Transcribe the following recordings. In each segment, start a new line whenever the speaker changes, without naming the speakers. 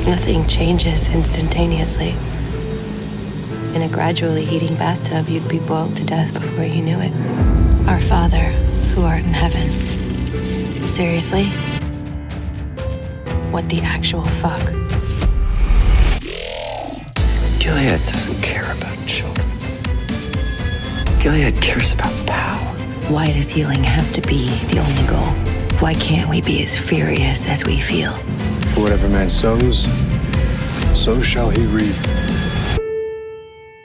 Nothing changes instantaneously. In a gradually heating bathtub, you'd be boiled to death before you knew it. Our Father, who art in heaven. Seriously? What the actual fuck?
Gilead doesn't care about children. Gilead cares about power.
Why does healing have to be the only goal? Why can't we be as furious as we feel?
For whatever man sows, so shall he reap.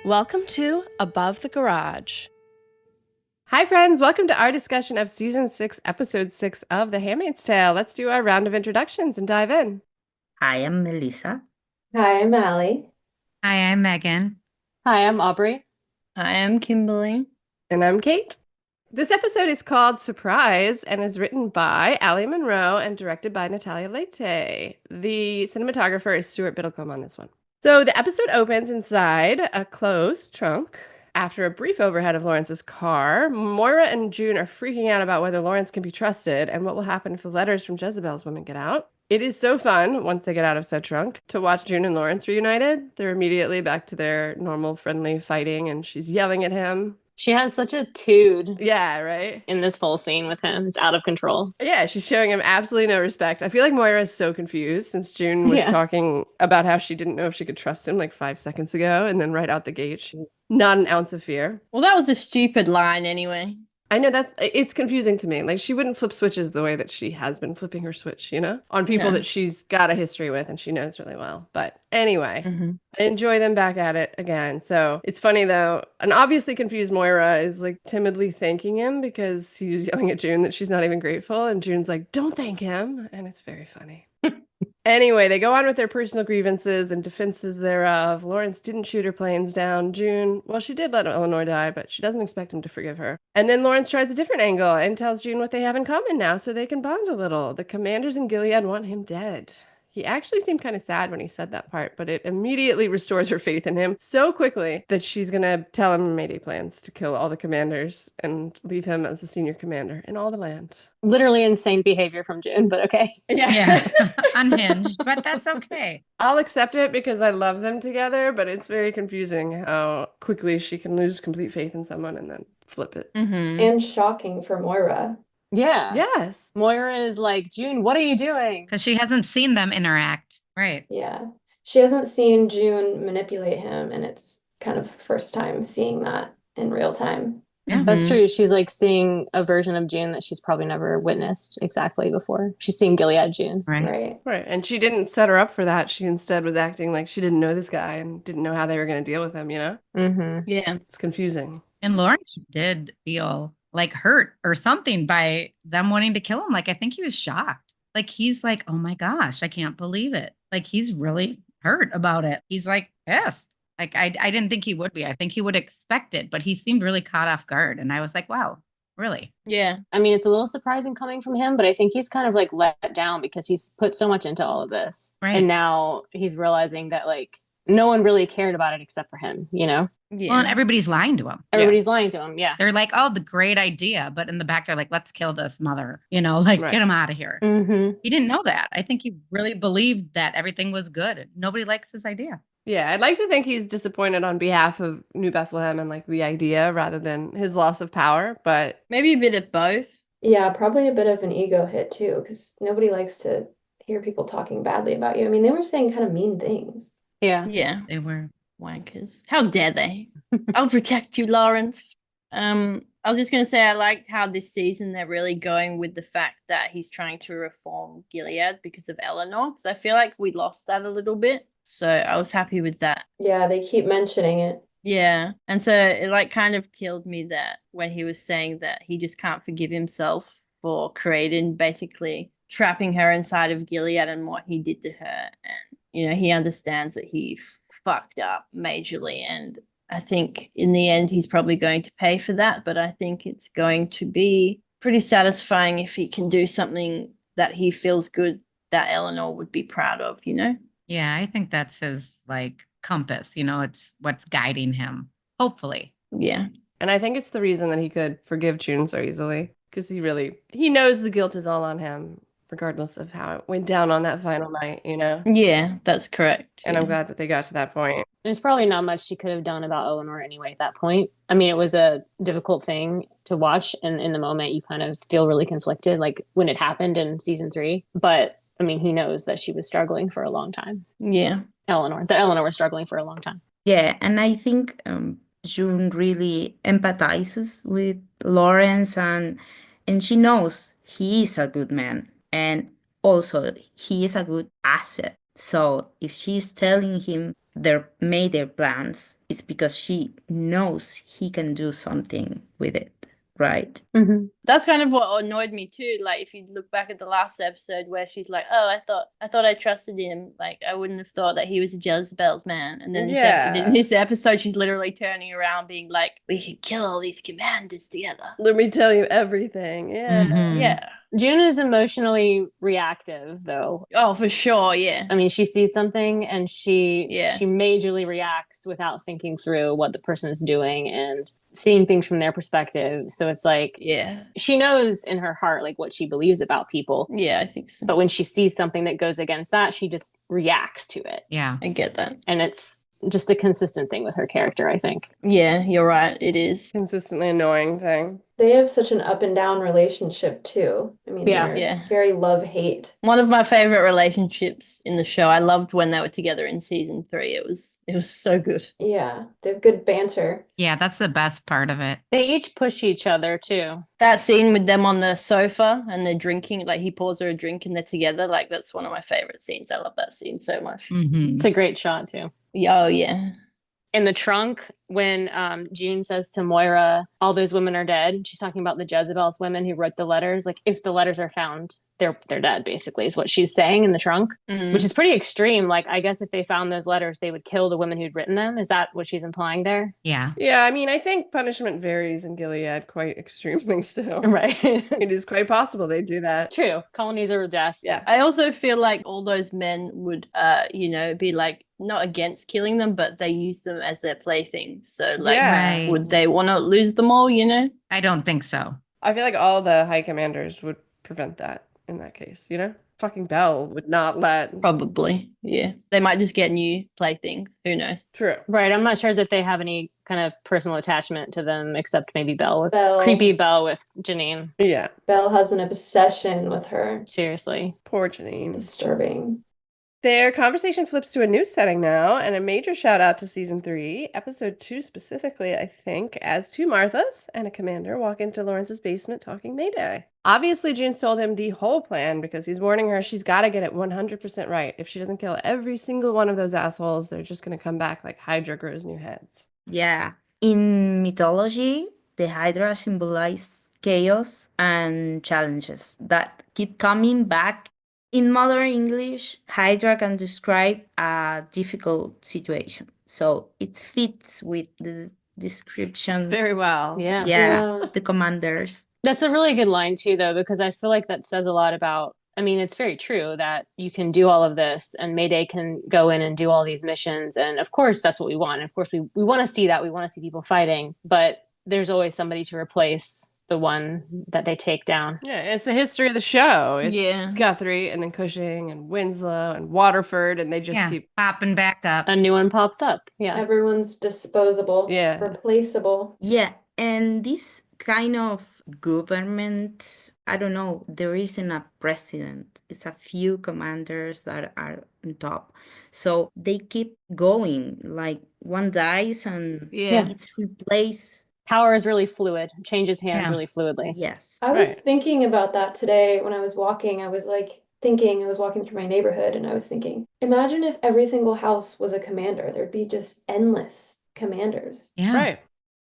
Welcome to Above the Garage. Hi, friends. Welcome to our discussion of Season 6, Episode 6 of The Handmaid's Tale. Let's do our round of introductions and dive in.
Hi, I'm Melissa.
Hi, I'm Allie.
Hi, I'm Megan.
Hi, I'm Aubrey.
Hi, I'm Kimberly.
And I'm Kate. This episode is called Surprise and is written by Allie Monroe and directed by Natalia Leite. The cinematographer is Stuart Biddlecombe on this one. So the episode opens inside a closed trunk. After a brief overhead of Lawrence's car, Moira and June are freaking out about whether Lawrence can be trusted and what will happen if the letters from Jezebel's women get out. It is so fun, once they get out of said trunk, to watch June and Lawrence reunited. They're immediately back to their normal friendly fighting, and she's yelling at him.
She has such a tude.
Yeah, right?
In this whole scene with him. It's out of control.
Yeah, she's showing him absolutely no respect. I feel like Moira is so confused since June was talking about how she didn't know if she could trust him like 5 seconds ago. And then right out the gate, she's not an ounce of fear.
Well, that was a stupid line anyway.
I know it's confusing to me. Like, she wouldn't flip switches the way that she has been flipping her switch, you know, on people that she's got a history with and she knows really well. But anyway, I enjoy them back at it again. So it's funny, though. An obviously confused Moira is like timidly thanking him because he's yelling at June that she's not even grateful. And June's like, don't thank him. And it's very funny. Anyway, they go on with their personal grievances and defenses thereof. Lawrence didn't shoot her planes down. June, well, she did let Eleanor die, but she doesn't expect him to forgive her. And then Lawrence tries a different angle and tells June what they have in common now so they can bond a little. The commanders in Gilead want him dead. He actually seemed kind of sad when he said that part, but it immediately restores her faith in him so quickly that she's going to tell him Mayday plans to kill all the commanders and leave him as the senior commander in all the land.
Literally insane behavior from June, but okay.
Yeah. Unhinged, but that's okay.
I'll accept it because I love them together, but it's very confusing how quickly she can lose complete faith in someone and then flip it.
And shocking for Moira.
Yeah.
Yes.
Moira is like, June, what are you doing?
Because she hasn't seen them interact. Right.
Yeah. She hasn't seen June manipulate him, and it's kind of her first time seeing that in real time.
Yeah.
That's true. She's like seeing a version of June that she's probably never witnessed exactly before. She's seeing Gilead June.
Right.
And she didn't set her up for that. She instead was acting like she didn't know this guy and didn't know how they were going to deal with him, you know?
Yeah.
It's confusing.
And Lawrence did feel like hurt or something by them wanting to kill him. Like, I think he was shocked. Like, he's like, oh my gosh, I can't believe it. Like, he's really hurt about it. He's like pissed. Like, I didn't think he would be. I think he would expect it, but he seemed really caught off guard. And I was like, wow, really?
Yeah. I mean, it's a little surprising coming from him, but I think he's kind of like let down because he's put so much into all of this.
Right.
And now he's realizing that like no one really cared about it except for him, you know?
Yeah. Well, and everybody's lying to him.
Everybody's lying to him. Yeah.
They're like, oh, the great idea. But in the back, they're like, let's kill this mother, you know, like get him out of here. He didn't know that. I think he really believed that everything was good. Nobody likes this idea.
Yeah, I'd like to think he's disappointed on behalf of New Bethlehem and like the idea rather than his loss of power, but
maybe a bit of both.
Yeah, probably a bit of an ego hit too, because nobody likes to hear people talking badly about you. I mean, they were saying kind of mean things.
Yeah.
Yeah.
They were
wankers. How dare they? I'll protect you, Lawrence. I was just going to say, I liked how this season they're really going with the fact that he's trying to reform Gilead because of Eleanor. Because I feel like we lost that a little bit. So I was happy with that.
Yeah, they keep mentioning it.
Yeah. And so it like kind of killed me that when he was saying that he just can't forgive himself for creating, basically trapping her inside of Gilead and what he did to her. And, you know, he understands that he fucked up majorly. And I think in the end, he's probably going to pay for that. But I think it's going to be pretty satisfying if he can do something that he feels good that Eleanor would be proud of, you know?
Yeah, I think that's his like compass, you know, it's what's guiding him, hopefully.
Yeah.
And I think it's the reason that he could forgive June so easily because he knows the guilt is all on him regardless of how it went down on that final night, you know?
Yeah, that's correct.
And I'm glad that they got to that point.
There's probably not much she could have done about Eleanor anyway at that point. I mean, it was a difficult thing to watch, and in the moment, you kind of feel really conflicted, like when it happened in season 3. But I mean, he knows that she was struggling for a long time.
Yeah.
Eleanor was struggling for a long time.
Yeah, and I think June really empathizes with Lawrence, and she knows he is a good man, and also he is a good asset. So if she's telling him their Mayday plans, it's because she knows he can do something with it, right?
That's kind of what annoyed me too. Like if you look back at the last episode where she's like, "Oh, I thought I trusted him. Like I wouldn't have thought that he was a Jezebel's man." And then in this episode, she's literally turning around, being like, "We could kill all these commanders together."
Let me tell you everything. Yeah.
Yeah.
June is emotionally reactive, though.
Oh, for sure. Yeah.
I mean, she sees something and she majorly reacts without thinking through what the person is doing and seeing things from their perspective. So it's like, she knows in her heart like what she believes about people.
Yeah, I think so.
But when she sees something that goes against that, she just reacts to it.
Yeah,
I get that.
And it's just a consistent thing with her character, I think.
Yeah, you're right. It is.
Consistently annoying thing.
They have such an up and down relationship too. I mean, they're very love-hate.
One of my favorite relationships in the show. I loved when they were together in season 3. It was so good.
Yeah, they have good banter.
Yeah, that's the best part of it.
They each push each other too.
That scene with them on the sofa and they're drinking, like he pours her a drink and they're together, like that's one of my favorite scenes. I love that scene so much.
It's a great shot too.
Oh yeah.
In the trunk, when June says to Moira, all those women are dead, she's talking about the Jezebel's women who wrote the letters. Like, if the letters are found, they're dead, basically, is what she's saying in the trunk, which is pretty extreme. Like, I guess if they found those letters, they would kill the women who'd written them. Is that what she's implying there?
Yeah.
Yeah, I mean, I think punishment varies in Gilead quite extremely still.
Right.
It is quite possible they do that.
True. Colonies are death.
Yeah.
I also feel like all those men would, be like, not against killing them, but they use them as their playthings. So, like, would they want to lose them all, you know?
I don't think so.
I feel like all the high commanders would prevent that in that case, you know? Fucking Belle would not let.
Probably, yeah. They might just get new playthings. Who knows?
True.
Right. I'm not sure that they have any kind of personal attachment to them, except maybe Belle.
Belle.
Creepy Belle with Janine.
Yeah.
Belle has an obsession with her.
Seriously.
Poor Janine.
Disturbing.
Their conversation flips to a new setting now, and a major shout out to season 3, episode 2 specifically, I think, as two Marthas and a commander walk into Lawrence's basement talking Mayday. Obviously, June's told him the whole plan because he's warning her she's got to get it 100% right. If she doesn't kill every single one of those assholes, they're just going to come back like Hydra grows new heads.
Yeah. In mythology, the Hydra symbolizes chaos and challenges that keep coming back. In modern English, Hydra can describe a difficult situation. So it fits with the description.
Very well.
Yeah, the commanders.
That's a really good line too, though, because I feel like that says a lot about, I mean, it's very true that you can do all of this and Mayday can go in and do all these missions. And of course, that's what we want. And of course, we want to see that. We want to see people fighting, but there's always somebody to replace the one that they take down.
Yeah, it's the history of the show. It's Guthrie and then Cushing and Winslow and Waterford, and they just keep
popping back up.
A new one pops up. Yeah.
Everyone's disposable.
Yeah.
Replaceable.
Yeah, and this kind of government, I don't know, there isn't a president. It's a few commanders that are on top. So they keep going. Like one dies and it's replaced.
Power is really fluid, changes hands really fluidly.
Yes.
I was thinking about that today when I was walking. I was walking through my neighborhood and I was thinking, imagine if every single house was a commander. There'd be just endless commanders.
Yeah.
Right.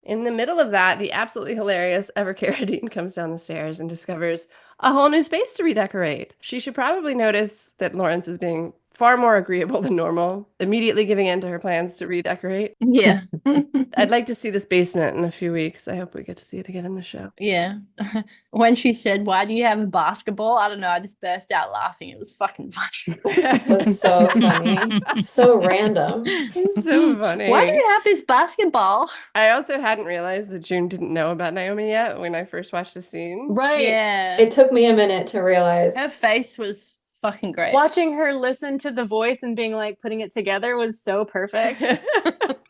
In the middle of that, the absolutely hilarious Ever Carradine comes down the stairs and discovers a whole new space to redecorate. She should probably notice that Lawrence is being far more agreeable than normal, immediately giving in to her plans to redecorate.
Yeah.
I'd like to see this basement in a few weeks. I hope we get to see it again in the show.
Yeah. When she said, "Why do you have a basketball?" I don't know. I just burst out laughing. It was fucking funny.
It was so funny. So random.
It's so funny.
Why do you have this basketball?
I also hadn't realized that June didn't know about Naomi yet when I first watched the scene.
Right.
Yeah.
It took me a minute to realize.
Her face was fucking great.
Watching her listen to the voice and being like putting it together was so perfect.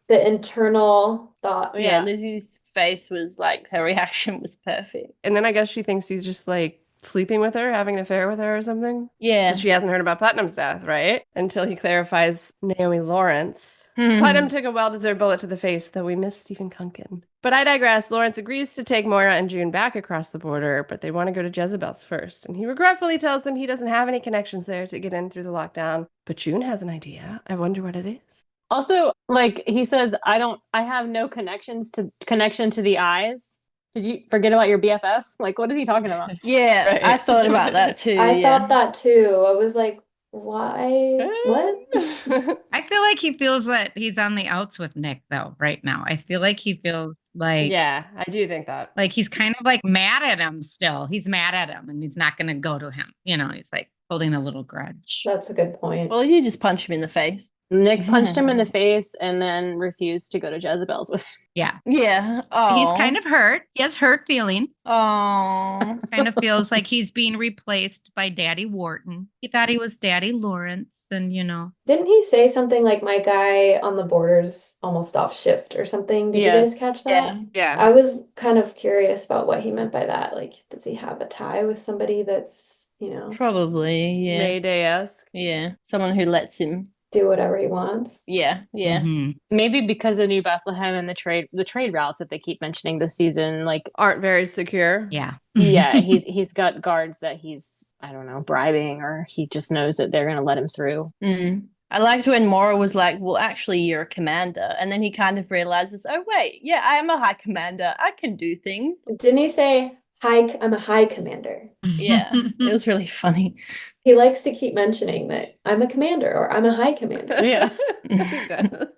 The internal thought.
Yeah, Lizzie's face was like, her reaction was perfect.
And then I guess she thinks he's just like sleeping with her, having an affair with her or something.
Yeah.
But she hasn't heard about Putnam's death, right? Until he clarifies Naomi Lawrence. Putnam took a well-deserved bullet to the face, though we miss Stephen Kunkin. But I digress. Lawrence agrees to take Moira and June back across the border, but they want to go to Jezebel's first. And he regretfully tells them he doesn't have any connections there to get in through the lockdown. But June has an idea. I wonder what it is.
Also, like he says, I have no connection to the eyes. Did you forget about your BFF? Like, what is he talking about?
Yeah,
Right.
I thought about that too.
I thought that too. I was like, why? What?
I feel like he feels that he's on the outs with Nick, though, right now. I feel like he feels like,
Yeah, I do think that.
like he's kind of like mad at him still. He's mad at him and he's not going to go to him. You know, he's like holding a little grudge.
That's a good point.
Well, you just punch him in the face.
Nick punched him in the face and then refused to go to Jezebel's with him.
Yeah.
Yeah. Oh.
He's kind of hurt. He has hurt feelings.
Oh.
Kind of feels like he's being replaced by Daddy Wharton. He thought he was Daddy Lawrence, and
Didn't he say something like my guy on the border's almost off shift or something? Did you guys catch that?
Yeah.
I was kind of curious about what he meant by that. Like, does he have a tie with somebody that's,
Probably, yeah.
Mayday-esque.
Yeah. Someone who lets him.
do whatever he wants?
Yeah. Yeah.
Mhm.
Maybe because of New Bethlehem and the trade routes that they keep mentioning this season, like
Aren't very secure.
Yeah.
yeah, he's got guards that he's, I don't know, bribing, or he just knows that they're gonna let him through.
Mm. I liked when Maura was like, "Well, actually, you're a commander," and then he kind of realizes, "Oh wait, yeah, I am a high commander. I can do things."
Didn't he say, I'm a high commander?
Yeah, it was really funny.
He likes to keep mentioning that I'm a commander or I'm a high commander.
Yeah.
He does.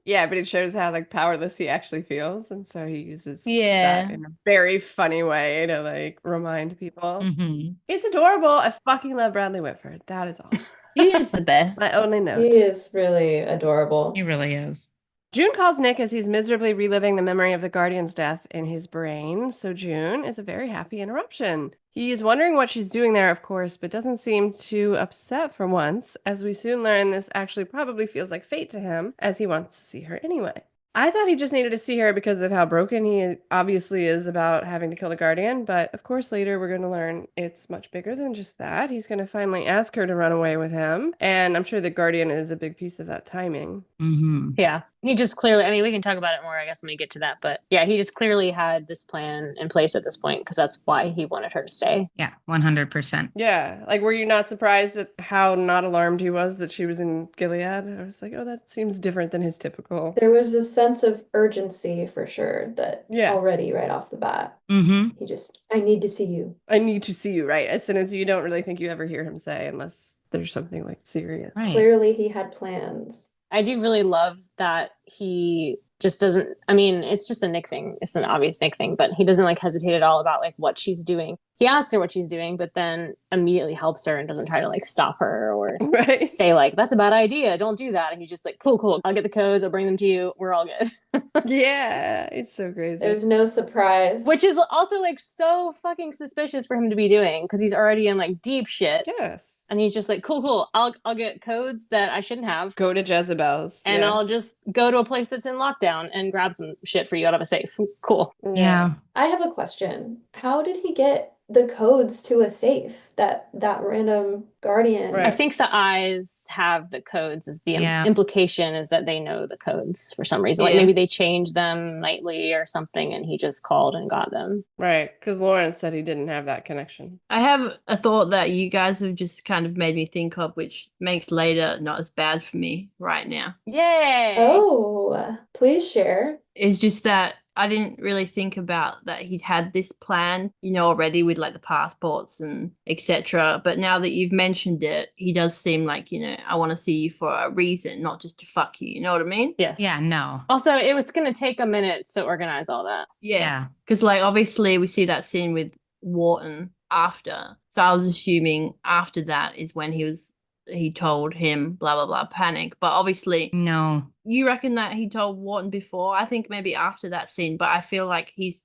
Yeah, but it shows how like powerless he actually feels, and so he uses
Yeah.
that in a very funny way to like remind people.
Mhm.
It's adorable. I fucking love Bradley Whitford. That is all.
He is the best.
My only
He
note.
is really adorable.
He really is.
June calls Nick as he's miserably reliving the memory of the Guardian's death in his brain, so June is a very happy interruption. He is wondering what she's doing there, of course, but doesn't seem too upset for once. As we soon learn, this actually probably feels like fate to him, as he wants to see her anyway. I thought he just needed to see her because of how broken he obviously is about having to kill the Guardian, but of course later we're going to learn it's much bigger than just that. He's going to finally ask her to run away with him, and I'm sure the Guardian is a big piece of that timing.
Mhm.
Yeah. He just clearly, I mean, we can talk about it more, I guess, when we get to that. But yeah, he just clearly had this plan in place at this point because that's why he wanted her to stay.
Yeah, 100%.
Yeah, like were you not surprised at how not alarmed he was that she was in Gilead? I was like, oh, that seems different than his typical.
There was a sense of urgency for sure that already right off the bat.
Mhm.
He just, I need to see you.
I need to see you, right? A sentence you don't really think you ever hear him say unless there's something like serious.
Right.
Clearly he had plans.
I do really love that he just doesn't, I mean, it's just a Nick thing. It's an obvious Nick thing, but he doesn't like hesitate at all about like what she's doing. He asks her what she's doing, but then immediately helps her and doesn't try to like stop her or
Right.
say like, that's a bad idea. Don't do that. And he's just like, cool. I'll get the codes. I'll bring them to you. We're all good.
Yeah, it's so crazy.
There's no surprise.
Which is also like so fucking suspicious for him to be doing because he's already in like deep shit.
Yes.
And he's just like, cool. I'll get codes that I shouldn't have.
Go to Jezebel's.
And I'll just go to a place that's in lockdown and grab some shit for you out of a safe. Cool.
Yeah.
I have a question. How did he get the codes to a safe that random Guardian?
Right.
I think the eyes have the codes is the
Yeah.
implication is that they know the codes for some reason. Like
Yeah.
maybe they change them nightly or something and he just called and got them.
Right, because Lawrence said he didn't have that connection.
I have a thought that you guys have just kind of made me think of, which makes later not as bad for me right now.
Yay!
Oh, please share.
It's just that I didn't really think about that he'd had this plan, already with like the passports and etc. But now that you've mentioned it, he does seem like, I want to see you for a reason, not just to fuck you. You know what I mean?
Yes.
Yeah, no.
Also, it was going to take a minute to organize all that.
Yeah. Because like obviously we see that scene with Wharton after. So I was assuming after that is when he told him blah blah blah panic. But obviously
No.
you reckon that he told Wharton before? I think maybe after that scene, but I feel like he's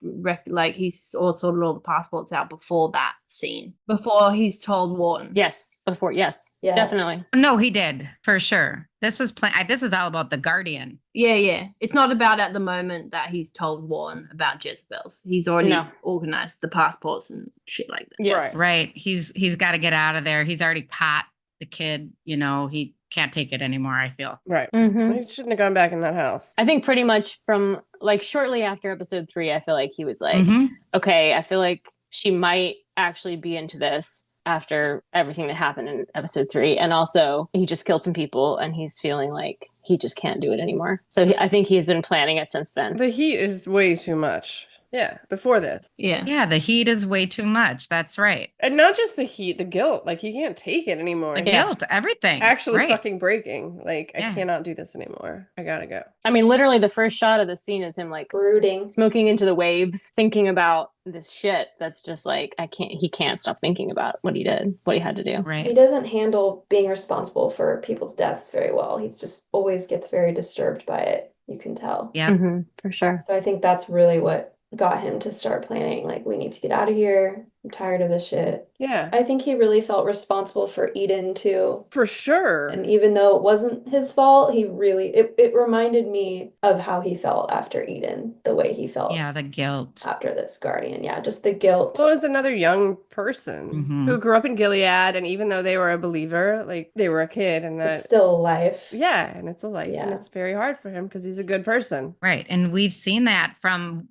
all sorted all the passports out before that scene, before he's told Wharton.
Yes, before. Yes, definitely.
No, he did for sure. This was This is all about the Guardian.
Yeah. It's not about at the moment that he's told Wharton about Jezebel's. He's already organized the passports and shit like that.
Yes.
Right. He's got to get out of there. He's already caught the kid. He can't take it anymore, I feel.
Right.
Mhm.
He shouldn't have gone back in that house.
I think pretty much from like shortly after episode 3, I feel like he was like,
Mhm.
okay, I feel like she might actually be into this after everything that happened in episode 3. And also he just killed some people and he's feeling like he just can't do it anymore. So I think he's been planning it since then.
The heat is way too much. Yeah, before this.
Yeah, the heat is way too much. That's right.
And not just the heat, the guilt. Like, he can't take it anymore.
The guilt, everything.
Actually
Right.
fucking breaking. Like, I
Yeah.
cannot do this anymore. I gotta go.
I mean, literally the first shot of the scene is him like
brooding,
smoking into the waves, thinking about this shit that's just like, he can't stop thinking about what he did, what he had to do.
Right.
He doesn't handle being responsible for people's deaths very well. He's just always gets very disturbed by it. You can tell.
Yeah.
For sure.
So I think that's really what got him to start planning. Like, we need to get out of here. I'm tired of this shit.
Yeah.
I think he really felt responsible for Eden too.
For sure.
And even though it wasn't his fault, he really, it reminded me of how he felt after Eden, the way he felt.
Yeah, the guilt.
After this Guardian. Yeah, just the guilt.
Well, it was another young person who grew up in Gilead, and even though they were a believer, like, they were a kid, and that
It's still a life.
Yeah, and it's a life, and it's very hard for him because he's a good person.
Right. And we've seen that from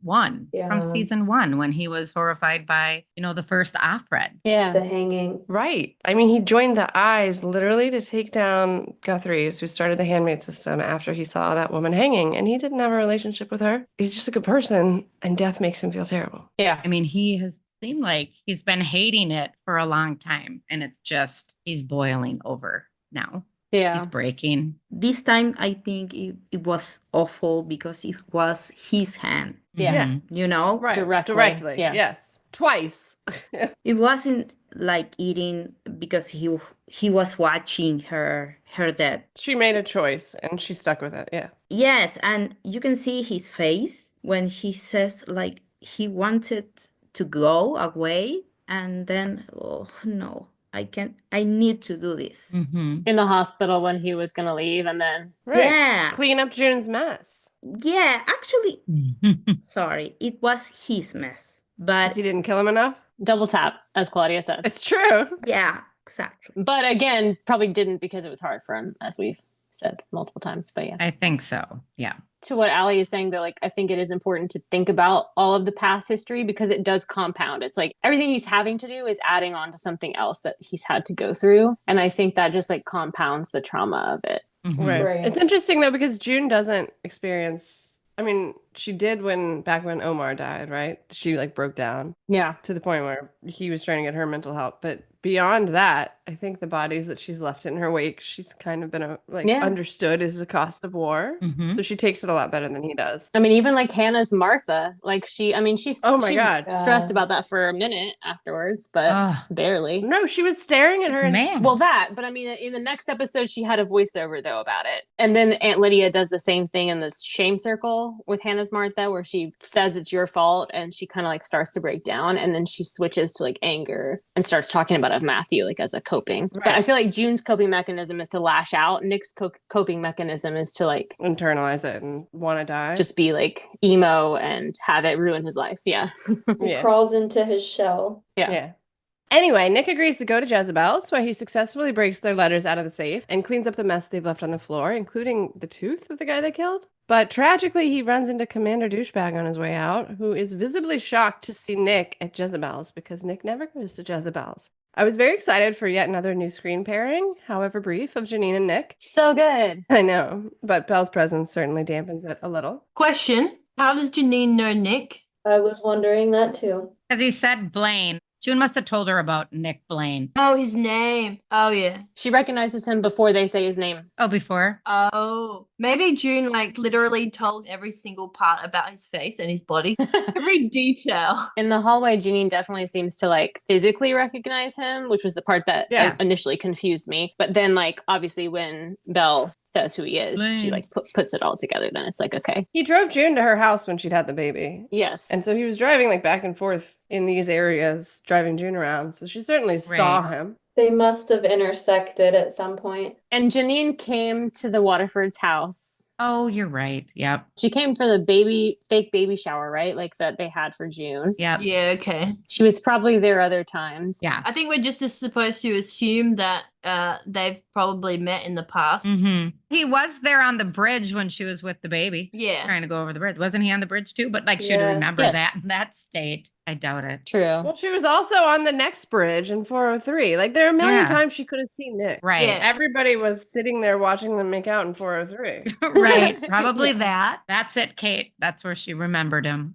season 1 when he was horrified by, the first Offred.
Yeah.
The hanging.
Right. I mean, he joined the Eyes literally to take down Guthrie's, who started the Handmaid system after he saw that woman hanging, and he didn't have a relationship with her. He's just a good person, and death makes him feel terrible.
Yeah.
I mean, he has seemed like he's been hating it for a long time, and it's just, he's boiling over now.
Yeah.
He's breaking.
This time, I think it was awful because it was his hand.
Yeah.
Right.
Directly. Yeah.
Yes. Twice.
It wasn't like eating because he was watching her death.
She made a choice, and she stuck with it. Yeah.
Yes, and you can see his face when he says like he wanted to go away, and then, oh no, I need to do this.
Mm-hmm.
In the hospital when he was going to leave, and then.
Right.
Yeah.
Clean up June's mess.
Yeah, actually, sorry, it was his mess. But
Because he didn't kill him enough?
Double tap, as Claudia said.
It's true.
yeah, exactly.
But again, probably didn't because it was hard for him, as we've said multiple times. But yeah.
I think so. Yeah.
To what Allie is saying, though, like, I think it is important to think about all of the past history because it does compound. It's like everything he's having to do is adding on to something else that he's had to go through. And I think that just like compounds the trauma of it.
Mm-hmm.
Right. It's interesting, though, because June doesn't experience... I mean, she did back when Omar died, right? She like broke down.
Yeah.
To the point where he was trying to get her mental help. But beyond that, I think the bodies that she's left in her wake, she's kind of been understood as the cost of war.
Mm-hmm.
So she takes it a lot better than he does.
I mean, even like Hannah's Martha, like she's
Oh my God.
stressed about that for a minute afterwards, but barely.
No, she was staring at her.
Man.
Well, but I mean, in the next episode, she had a voiceover though about it. And then Aunt Lydia does the same thing in this shame circle with Hannah's Martha, where she says it's your fault and she kind of like starts to break down. And then she switches to like anger and starts talking about Matthew like as a coping.
Right.
But I feel like June's coping mechanism is to lash out. Nick's coping mechanism is to like
internalize it and want to die.
Just be like emo and have it ruin his life. Yeah.
He crawls into his shell.
Yeah. Anyway, Nick agrees to go to Jezebel's, where he successfully breaks their letters out of the safe and cleans up the mess they've left on the floor, including the tooth of the guy they killed. But tragically, he runs into Commander Douchebag on his way out, who is visibly shocked to see Nick at Jezebel's because Nick never goes to Jezebel's. I was very excited for yet another new screen pairing, however brief, of Janine and Nick.
So good.
I know, but Belle's presence certainly dampens it a little.
Question. How does Janine know Nick?
I was wondering that too.
Because he said Blaine. June must have told her about Nick Blaine.
Oh, his name. Oh, yeah.
She recognizes him before they say his name.
Oh, before?
Oh, maybe June like literally told every single part about his face and his body, every detail.
In the hallway, Janine definitely seems to like physically recognize him, which was the part that initially confused me. But then, like, obviously, when Belle says who he is, she like puts it all together. Then it's like, okay.
He drove June to her house when she'd had the baby.
Yes.
And so he was driving like back and forth in these areas, driving June around. So she certainly saw him.
They must have intersected at some point.
And Janine came to the Waterford's house.
Oh, you're right. Yep.
She came for the fake baby shower, right? Like that they had for June.
Yep.
Yeah, okay.
She was probably there other times.
Yeah.
I think we're just supposed to assume that they've probably met in the past.
Mm-hmm. He was there on the bridge when she was with the baby.
Yeah.
Trying to go over the bridge. Wasn't he on the bridge too? But like she'd remember that in that state. I doubt it.
True.
Well, she was also on the next bridge in 403. Like there are a million times she could have seen Nick.
Right.
Yeah.
Everybody was sitting there watching them make out in 403.
Right. Probably that. That's it, Kate. That's where she remembered him.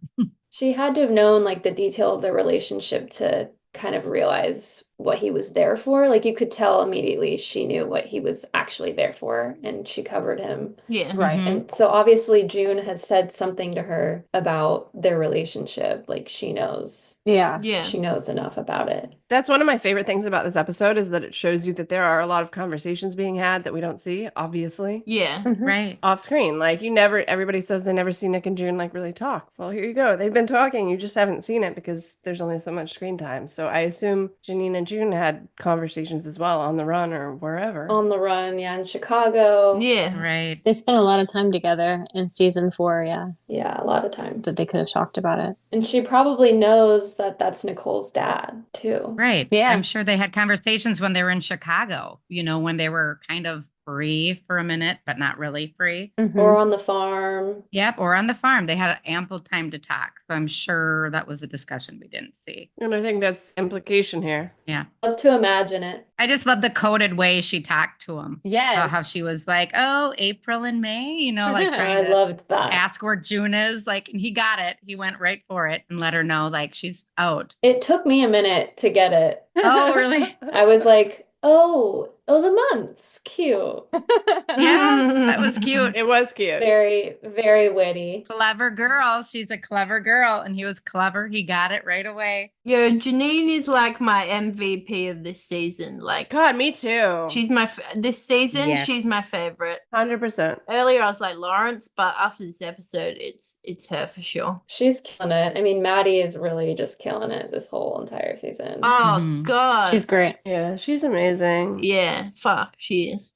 She had to have known like the detail of the relationship to kind of realize what he was there for. Like you could tell immediately she knew what he was actually there for and she covered him.
Yeah.
Right.
And so obviously June has said something to her about their relationship. Like she knows.
Yeah.
Yeah.
She knows enough about it.
That's one of my favorite things about this episode is that it shows you that there are a lot of conversations being had that we don't see, obviously.
Yeah.
Right.
Off screen. Like everybody says they never see Nick and June like really talk. Well, here you go. They've been talking. You just haven't seen it because there's only so much screen time. So I assume Janine and June had conversations as well on the run or wherever.
On the run, yeah, in Chicago.
Yeah.
Right.
They spent a lot of time together in season 4, yeah.
Yeah, a lot of time.
That they could have talked about it.
And she probably knows that that's Nicole's dad, too.
Right.
Yeah.
I'm sure they had conversations when they were in Chicago, when they were kind of free for a minute, but not really free.
Mm-hmm.
Or on the farm.
Yep. Or on the farm. They had ample time to talk. So I'm sure that was a discussion we didn't see.
And I think that's implication here.
Yeah.
Love to imagine it.
I just love the coded way she talked to him.
Yes.
How she was like, oh, April and May, like trying
I
to
loved that.
ask where June is. Like, and he got it. He went right for it and let her know, like, she's out.
It took me a minute to get it.
Oh, really?
I was like, oh, the months. Cute.
Yes, that was cute.
It was cute.
Very, very witty.
Clever girl. She's a clever girl. And he was clever. He got it right away.
Yo, Janine is like my MVP of this season. Like,
God, me too.
she's this season,
Yes.
she's my favorite.
100%.
Earlier I was like Lawrence, but after this episode, it's her for sure.
She's killing it. I mean, Maddie is really just killing it this whole entire season.
Oh
Mhm.
God.
She's great.
Yeah, she's amazing.
Yeah, fuck, she is.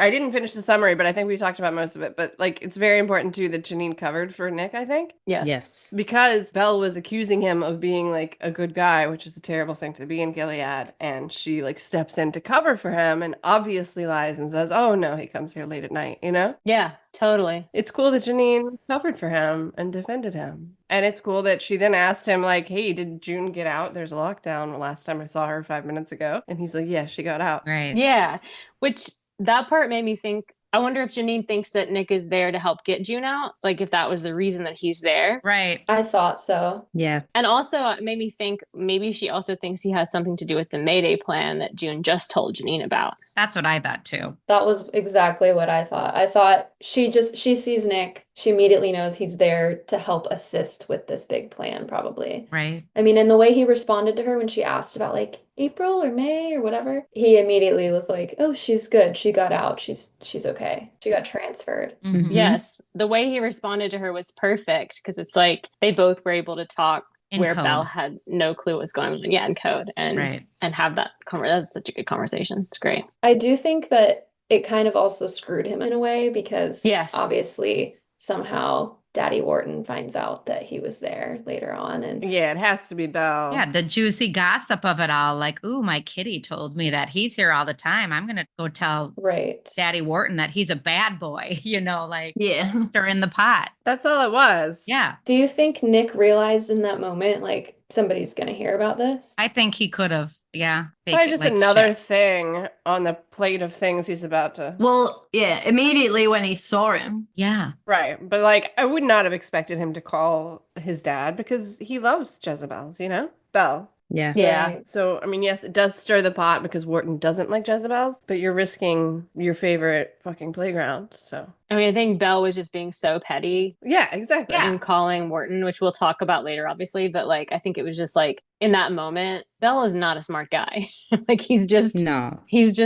I didn't finish the summary, but I think we talked about most of it. But like, it's very important too that Janine covered for Nick, I think.
Yes.
Because Belle was accusing him of being like a good guy, which is a terrible thing to be in Gilead. And she like steps in to cover for him and obviously lies and says, oh no, he comes here late at night,
Yeah, totally.
It's cool that Janine covered for him and defended him. And it's cool that she then asked him like, hey, did June get out? There's a lockdown. The last time I saw her 5 minutes ago. And he's like, yeah, she got out.
Right.
Yeah, which that part made me think, I wonder if Janine thinks that Nick is there to help get June out. Like if that was the reason that he's there.
Right.
I thought so.
Yeah.
And also it made me think maybe she also thinks he has something to do with the Mayday plan that June just told Janine about.
That's what I thought too.
That was exactly what I thought. I thought she sees Nick. She immediately knows he's there to help assist with this big plan, probably.
Right.
I mean, and the way he responded to her when she asked about like April or May or whatever, he immediately was like, oh, she's good. She got out. She's okay. She got transferred.
Mhm.
Yes. The way he responded to her was perfect because it's like they both were able to talk
In
where
code.
Belle had no clue what was going on. Yeah, in code and
Right.
and have that that's such a good conversation. It's great.
I do think that it kind of also screwed him in a way because
Yes.
obviously somehow Daddy Wharton finds out that he was there later on. And
Yeah, it has to be Belle.
Yeah, the juicy gossip of it all. Like, ooh, my kitty told me that he's here all the time. I'm going to go tell
right.
Daddy Wharton that he's a bad boy, like
Yeah.
stirring the pot.
That's all it was.
Yeah.
Do you think Nick realized in that moment, like, somebody's going to hear about this?
I think he could have. Yeah. Fake
Probably
it
just
like
another
shit.
thing on the plate of things he's about to.
Well, yeah, immediately when he saw him.
Yeah.
Right. But like, I would not have expected him to call his dad because he loves Jezebels, you know? Belle.
Yeah.
Yeah.
Right.
So, I mean, yes, it does stir the pot because Wharton doesn't like Jezebels, but you're risking your favorite fucking playground. So,
I mean, I think Belle was just being so petty
yeah, exactly.
Yeah.
and calling Wharton, which we'll talk about later, obviously. But like, I think it was just like in that moment, Belle is not a smart guy. Like he's just
No.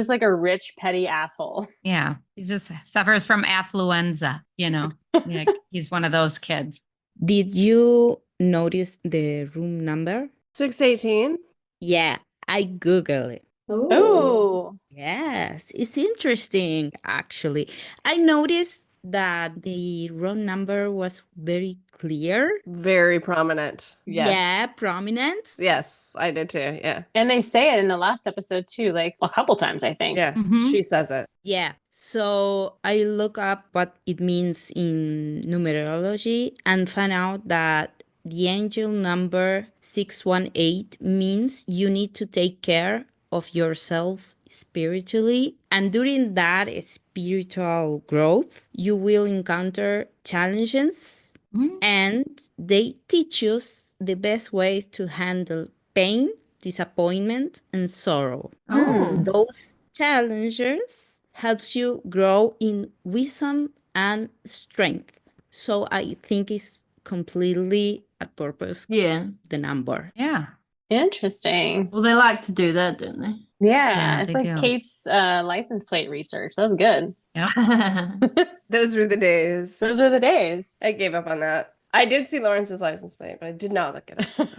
like a rich, petty asshole.
Yeah. He just suffers from affluenza, you know. Like he's one of those kids.
Did you notice the room number?
618.
Yeah, I Googled it.
Ooh.
Oh,
Yes, it's interesting, actually. I noticed that the room number was very clear.
Very prominent. Yes.
Yeah, prominent.
Yes, I did too. Yeah.
and they say it in the last episode too, like a couple times, I think.
Yes,
Mhm.
she says it.
Yeah, so I look up what it means in numerology and found out that the angel number 618 means you need to take care of yourself spiritually. And during that spiritual growth, you will encounter challenges
Mhm.
and they teach us the best ways to handle pain, disappointment, and sorrow.
Oh.
Those challenges helps you grow in wisdom and strength. So I think it's completely at purpose,
Yeah.
the number.
Yeah.
Interesting.
Well, they like to do that, don't they?
Yeah,
Yeah,
it's
they
like
do.
Kate's license plate research. That was good.
Yep.
Those were the days.
Those were the days.
I gave up on that. I did see Lawrence's license plate, but I did not look at it.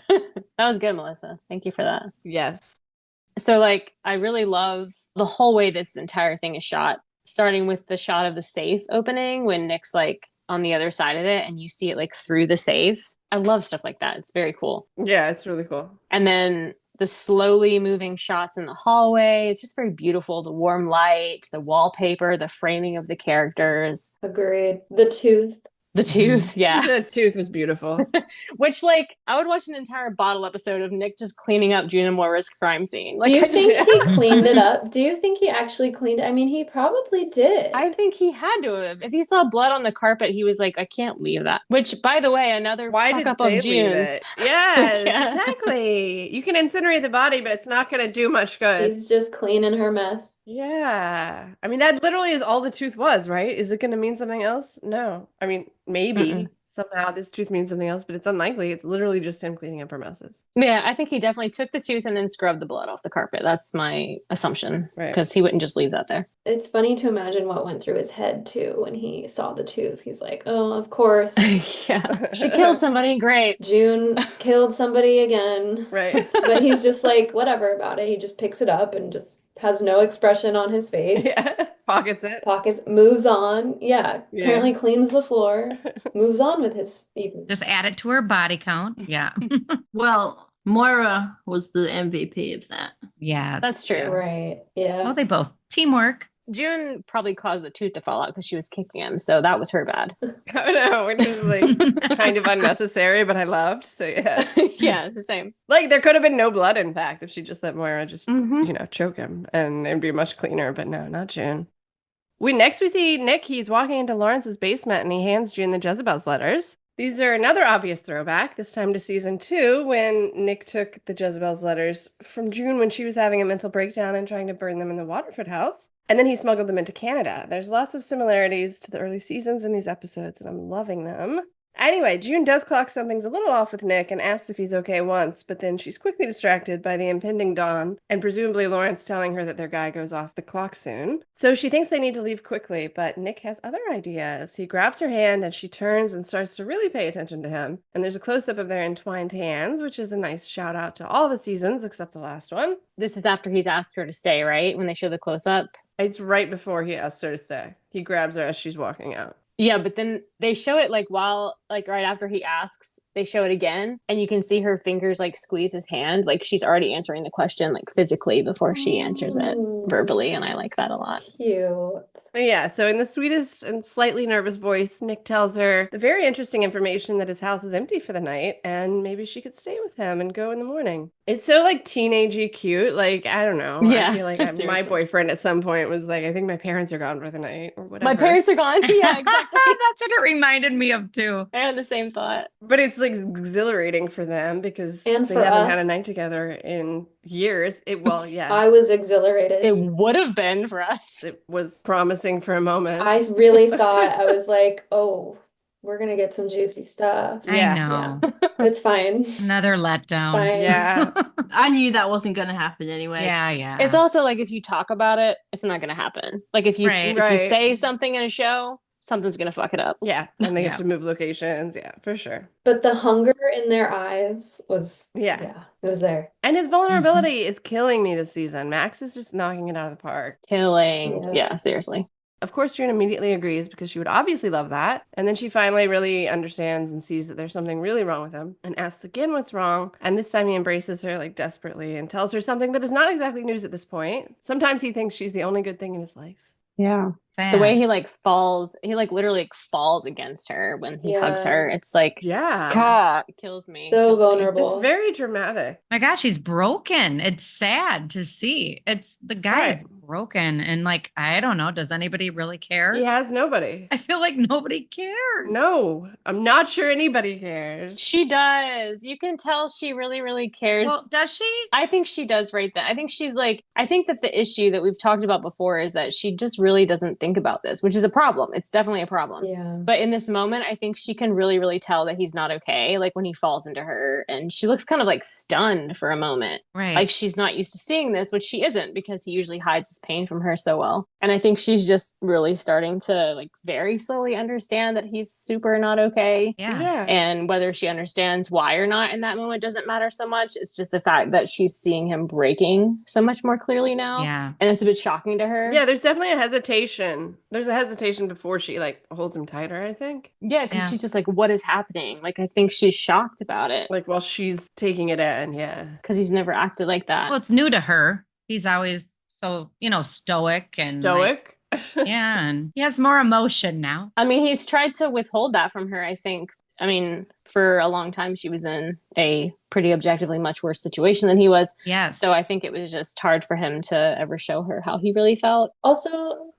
That was good, Melissa. Thank you for that.
Yes.
So, like, I really love the whole way this entire thing is shot, starting with the shot of the safe opening when Nick's like on the other side of it and you see it like through the safe. I love stuff like that. It's very cool.
Yeah, it's really cool.
And then the slowly moving shots in the hallway. It's just very beautiful. The warm light, the wallpaper, the framing of the characters,
Agreed. The tooth.
the tooth. Yeah.
The tooth was beautiful.
Which, like, I would watch an entire bottle episode of Nick just cleaning up June and Moira's crime scene. Like,
Do you
I just-
think he cleaned it up? Do you think he actually cleaned it? I mean, he probably did.
I think he had to have. If he saw blood on the carpet, he was like, I can't leave that. Which, by the way, another
Why
fuck
did
up
they
of
leave
June's.
it? Yes,
Yeah.
exactly. You can incinerate the body, but it's not going to do much good.
He's just cleaning her mess.
Yeah. I mean, that literally is all the tooth was, right? Is it going to mean something else? No. I mean, maybe
Mm-mm.
somehow this tooth means something else, but it's unlikely. It's literally just him cleaning up her messes.
Yeah, I think he definitely took the tooth and then scrubbed the blood off the carpet. That's my assumption.
Right.
Because he wouldn't just leave that there.
It's funny to imagine what went through his head too when he saw the tooth. He's like, oh, of course.
Yeah. She killed somebody. Great.
June killed somebody again.
Right.
But he's just like, whatever about it. He just picks it up and just has no expression on his face.
Yeah. Pockets it.
Pockets, moves on. Yeah.
Yeah.
Apparently cleans the floor, moves on with his evening.
Just add it to her body count. Yeah.
Well, Moira was the MVP of that.
Yeah.
That's true.
Right. Yeah.
Well, they both teamwork.
June probably caused the tooth to fall out because she was kicking him. So that was her bad.
I know, which is like kind of unnecessary, but I loved. So yeah.
Yeah, the same.
Like there could have been no blood, in fact, if she just let Moira just,
Mhm.
you know, choke him and it'd be much cleaner, but no, not June. We see Nick, he's walking into Lawrence's basement and he hands June the Jezebel's letters. These are another obvious throwback, this time to season 2, when Nick took the Jezebel's letters from June when she was having a mental breakdown and trying to burn them in the Waterford house. And then he smuggled them into Canada. There's lots of similarities to the early seasons in these episodes, and I'm loving them. Anyway, June does clock something's a little off with Nick and asks if he's okay once, but then she's quickly distracted by the impending dawn and presumably Lawrence telling her that their guy goes off the clock soon. So she thinks they need to leave quickly, but Nick has other ideas. He grabs her hand and she turns and starts to really pay attention to him. And there's a close-up of their entwined hands, which is a nice shout out to all the seasons except the last one.
This is after he's asked her to stay, right? When they show the close up.
It's right before he asks her to stay. He grabs her as she's walking out.
Yeah, but then They show it like while, like right after he asks, they show it again, and you can see her fingers like squeeze his hand, like she's already answering the question like physically before she answers it verbally, and I like that a lot.
Cute.
Yeah, so in the sweetest and slightly nervous voice, Nick tells her the very interesting information that his house is empty for the night and maybe she could stay with him and go in the morning. It's so like teenagey cute. Like, I don't know.
Yeah,
I feel like my
seriously.
boyfriend at some point was like, I think my parents are gone for the night or whatever.
My parents are gone. Yeah, exactly.
That's what it reminded me of too.
I had the same thought.
But it's like exhilarating for them because
And
they
for
haven't had a
us.
night together in years. Yes.
I was exhilarated.
It would have been for us.
It was promising for a moment.
I really thought, I was like, oh, we're gonna get some juicy stuff.
Yeah.
I know.
It's fine.
Another
It's
letdown.
fine.
Yeah.
I knew that wasn't going to happen anyway.
Yeah.
It's also like if you talk about it, it's not going to happen. Like if you
Right.
if you say something in a show, something's going to fuck it up.
Yeah. And they
Yeah.
have to move locations. Yeah, for sure.
But the hunger in their eyes was,
Yeah.
it was there.
And his vulnerability is killing me this season. Max is just knocking it out of the park.
Killing.
Yeah.
Yeah, seriously.
Of course, June immediately agrees because she would obviously love that. And then she finally really understands and sees that there's something really wrong with him and asks again what's wrong. And this time he embraces her like desperately and tells her something that is not exactly news at this point. Sometimes he thinks she's the only good thing in his life.
Yeah. The way he like falls, he like literally like falls against her when he hugs her. It's like, God, it kills me.
So vulnerable.
It's very dramatic.
My gosh, he's broken. It's sad to see. It's the guy is broken. And like, I don't know. Does anybody really care?
He has nobody.
I feel like nobody cares.
No, I'm not sure anybody cares.
She does. You can tell she really, really cares.
Well, does she?
I think she does right then. I think she's like, I think that the issue that we've talked about before is that she just really doesn't think about this, which is a problem. It's definitely a problem.
Yeah.
But in this moment, I think she can really, really tell that he's not okay. Like when he falls into her and she looks kind of like stunned for a moment.
Right.
Like she's not used to seeing this, which she isn't because he usually hides his pain from her so well. And I think she's just really starting to like very slowly understand that he's super not okay.
Yeah.
And whether she understands why or not in that moment doesn't matter so much. It's just the fact that she's seeing him breaking so much more clearly now.
Yeah.
And it's a bit shocking to her.
Yeah, there's definitely a hesitation. There's a hesitation before she like holds him tighter, I think.
Yeah, because she's just like, what is happening? Like, I think she's shocked about it.
Like while she's taking it in, yeah.
Because he's never acted like that.
Well, it's new to her. He's always so, stoic and
stoic.
Yeah, and he has more emotion now.
I mean, he's tried to withhold that from her, I think. I mean, for a long time, she was in a pretty objectively much worse situation than he was.
Yes.
So I think it was just hard for him to ever show her how he really felt.
Also,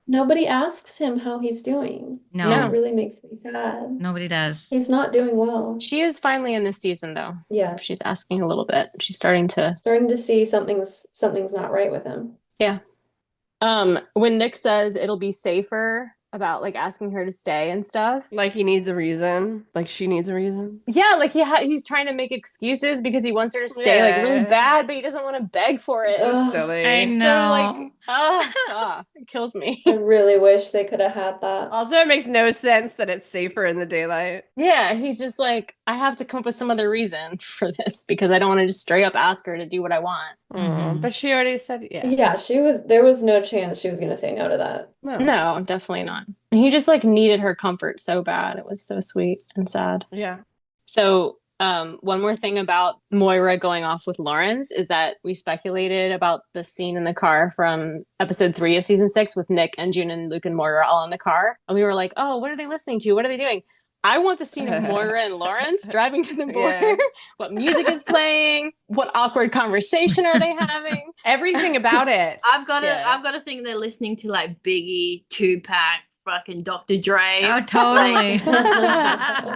nobody asks him how he's doing.
No.
That really makes me sad.
Nobody does.
He's not doing well.
She is finally in this season, though.
Yeah.
She's asking a little bit. She's starting to
see something's not right with him.
Yeah. When Nick says it'll be safer about like asking her to stay and stuff.
Like he needs a reason. Like she needs a reason.
Yeah, like he's trying to make excuses because he wants her to stay like really bad, but he doesn't want to beg for it.
So silly.
I know.
So like, it kills me.
I really wish they could have had that.
Also, it makes no sense that it's safer in the daylight.
Yeah, he's just like, I have to come up with some other reason for this because I don't want to just straight up ask her to do what I want.
Mm-hmm.
But she already said, yeah.
Yeah, there was no chance she was going to say no to that.
No, definitely not. And he just like needed her comfort so bad. It was so sweet and sad.
Yeah.
So one more thing about Moira going off with Lawrence is that we speculated about the scene in the car from episode 3 of season 6 with Nick and June and Luke and Moira all in the car. And we were like, oh, what are they listening to? What are they doing? I want the scene of Moira and Lawrence driving to the border. Yeah. What music is playing? What awkward conversation are they having?
Everything about it.
I've got to think they're listening to like Biggie, Tupac, fucking Dr. Dre.
Oh, totally.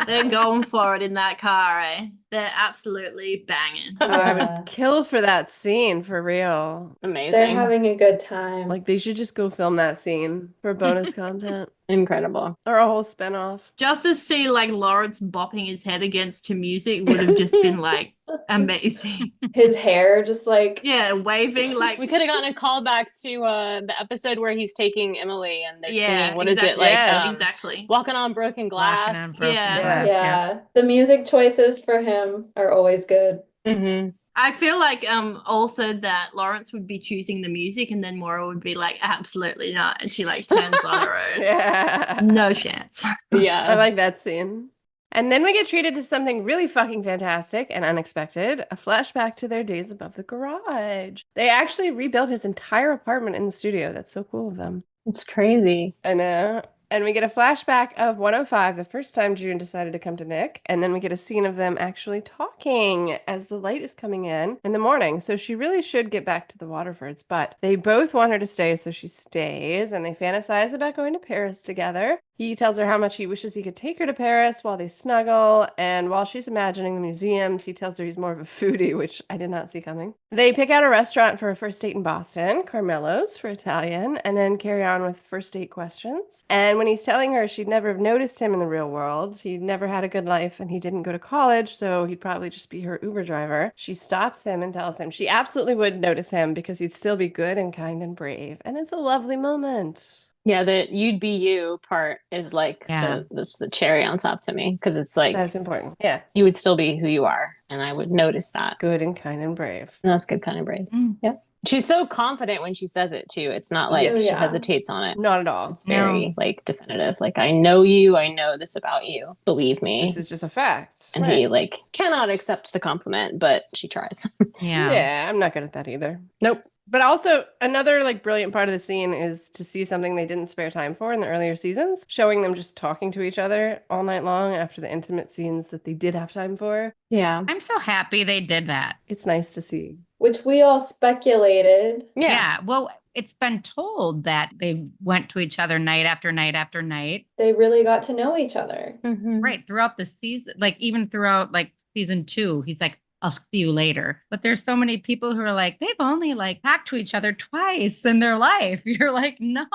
They're going for it in that car, eh? They're absolutely banging.
Oh, I would kill for that scene, for real.
Amazing.
They're having a good time.
Like, they should just go film that scene for bonus content.
Incredible.
Or a whole spinoff.
Just to see, like, Lawrence bopping his head against to music would have just been, like, amazing.
His hair just, like...
Yeah, waving, like...
We could have gotten a callback to the episode where he's taking Emily and they're singing, what is it? Like,
exactly.
Walking on Broken Glass.
Walking on Broken Glass.
Yeah. The music choices for him are always good.
Mm-hmm.
I feel like also that Lawrence would be choosing the music and then Moira would be like, absolutely not. And she like turns on her own.
Yeah.
No chance.
I
Yeah.
like that scene. And then we get treated to something really fucking fantastic and unexpected, a flashback to their days above the garage. They actually rebuilt his entire apartment in the studio. That's so cool of them.
It's crazy.
I know. And we get a flashback of 105, the first time June decided to come to Nick. And then we get a scene of them actually talking as the light is coming in the morning. So she really should get back to the Waterfords. But they both want her to stay, so she stays. And they fantasize about going to Paris together. He tells her how much he wishes he could take her to Paris while they snuggle. And while she's imagining the museums, he tells her he's more of a foodie, which I did not see coming. They pick out a restaurant for a first date in Boston, Carmelo's for Italian, and then carry on with first date questions. And when he's telling her she'd never have noticed him in the real world, he'd never had a good life, and he didn't go to college, so he'd probably just be her Uber driver, she stops him and tells him she absolutely would notice him because he'd still be good and kind and brave. And it's a lovely moment.
Yeah, the you'd be you part is like the cherry on top to me, because it's like
That's important. Yeah.
you would still be who you are, and I would notice that.
Good and kind and brave.
And that's good, kind of brave. Yeah. She's so confident when she says it too. It's not like she hesitates on it.
Not at all.
It's very like definitive. Like, I know you, I know this about you. Believe me.
This is just a fact.
And he like cannot accept the compliment, but she tries.
Yeah, I'm not good at that either.
Nope.
But also, another like brilliant part of the scene is to see something they didn't spare time for in the earlier seasons, showing them just talking to each other all night long after the intimate scenes that they did have time for.
Yeah.
I'm so happy they did that.
It's nice to see.
Which we all speculated.
Yeah. Well, it's been told that they went to each other night after night after night.
They really got to know each other.
Right. Throughout the season, like even throughout like season 2, he's like, I'll see you later. But there's so many people who are like, they've only like talked to each other twice in their life. You're like, no.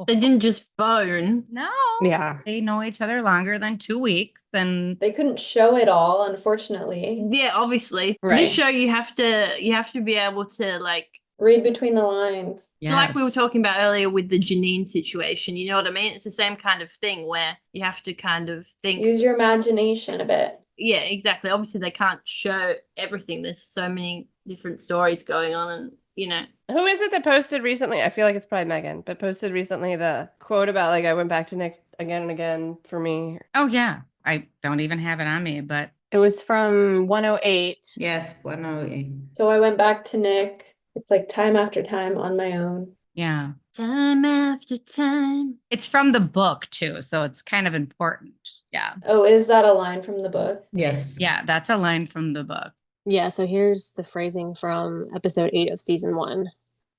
They didn't just bone.
No.
Yeah.
They know each other longer than 2 weeks. And
They couldn't show it all, unfortunately.
Yeah, obviously.
Right.
This show you have to be able to like
Read between the lines.
like we were talking about earlier with the Janine situation, you know what I mean? It's the same kind of thing where you have to kind of think.
Use your imagination a bit.
Yeah, exactly. Obviously, they can't show everything. There's so many different stories going on, and you know.
Who is it that posted recently? I feel like it's probably Megan, but posted recently the quote about like, I went back to Nick again and again for me.
oh yeah, I don't even have it on me, but
It was from 108.
Yes, 108.
So I went back to Nick. It's like time after time on my own.
yeah.
Time after time.
It's from the book too, so it's kind of important. Yeah.
Oh, is that a line from the book?
Yes.
Yeah, that's a line from the book.
Yeah, so here's the phrasing from episode 8 of season 1.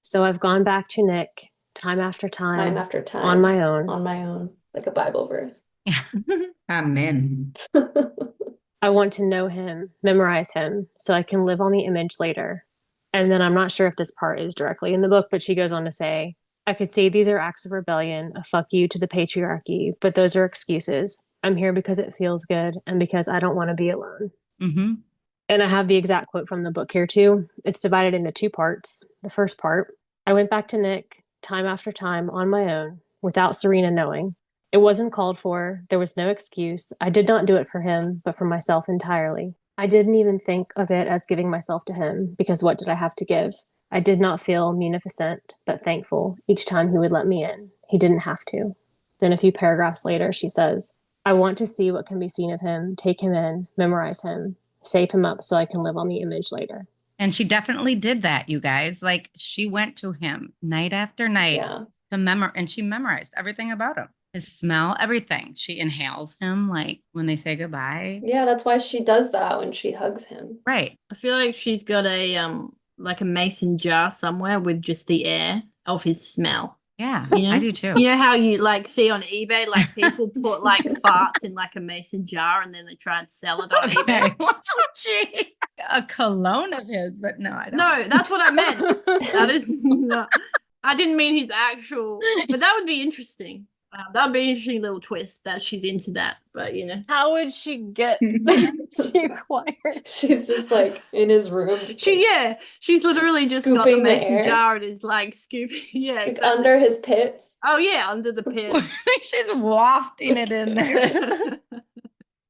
So I've gone back to Nick time after time.
Time after time.
On my own.
On my own. Like a Bible verse.
Yeah.
Amen.
I want to know him, memorize him, so I can live on the image later. And then I'm not sure if this part is directly in the book, but she goes on to say, I could say these are acts of rebellion, a fuck you to the patriarchy, but those are excuses. I'm here because it feels good and because I don't want to be alone.
Mm-hmm.
And I have the exact quote from the book here too. It's divided into 2 parts. The first part, I went back to Nick time after time on my own without Serena knowing. It wasn't called for. There was no excuse. I did not do it for him, but for myself entirely. I didn't even think of it as giving myself to him, because what did I have to give? I did not feel munificent, but thankful each time he would let me in. He didn't have to. Then a few paragraphs later, she says, I want to see what can be seen of him, take him in, memorize him, save him up so I can live on the image later.
And she definitely did that, you guys. Like, she went to him night after night and she memorized everything about him. His smell, everything. She inhales him like when they say goodbye.
Yeah, that's why she does that when she hugs him.
Right.
I feel like she's got a like a mason jar somewhere with just the air of his smell.
Yeah,
you know?
I do too.
You know how you like see on eBay, like people put like farts in like a mason jar and then they try and sell it on eBay.
Well, gee, a cologne of his, but no, I don't.
No, that's what I meant. That is not. I didn't mean his actual, but that would be interesting. That would be an interesting little twist that she's into that, but you know.
How would she get she acquired?
She's just like in his room.
She's literally just got the mason jar and is like scooping. Yeah.
Like
exactly.
under his pits.
Oh yeah, under the pit.
She's wafting it in there.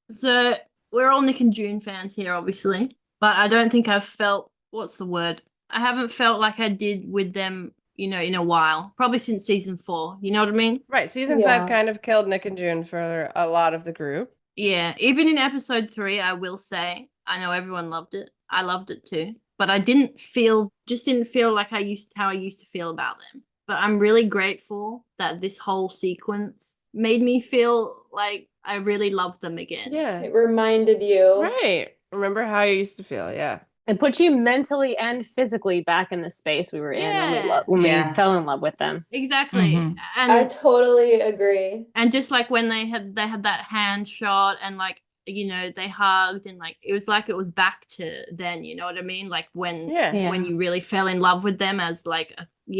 So we're all Nick and June fans here, obviously. But I don't think I've felt what's the word? I haven't felt like I did with them, in a while. Probably since season 4. You know what I mean?
Right. Season 5
Yeah.
kind of killed Nick and June for a lot of the group.
Yeah. Even in episode 3, I will say, I know everyone loved it. I loved it too. But I didn't feel like how I used to feel about them. But I'm really grateful that this whole sequence made me feel like I really love them again.
Yeah.
It reminded you.
Right. Remember how you used to feel. Yeah.
It puts you mentally and physically back in the space we were in
Yeah.
when we
Yeah.
fell in love with them.
Exactly.
Mhm.
I
And
totally agree.
and just like when they had that hand shot and like they hugged and like it was back to then, you know what I mean? Like when
Yeah.
when you really fell in love with them as like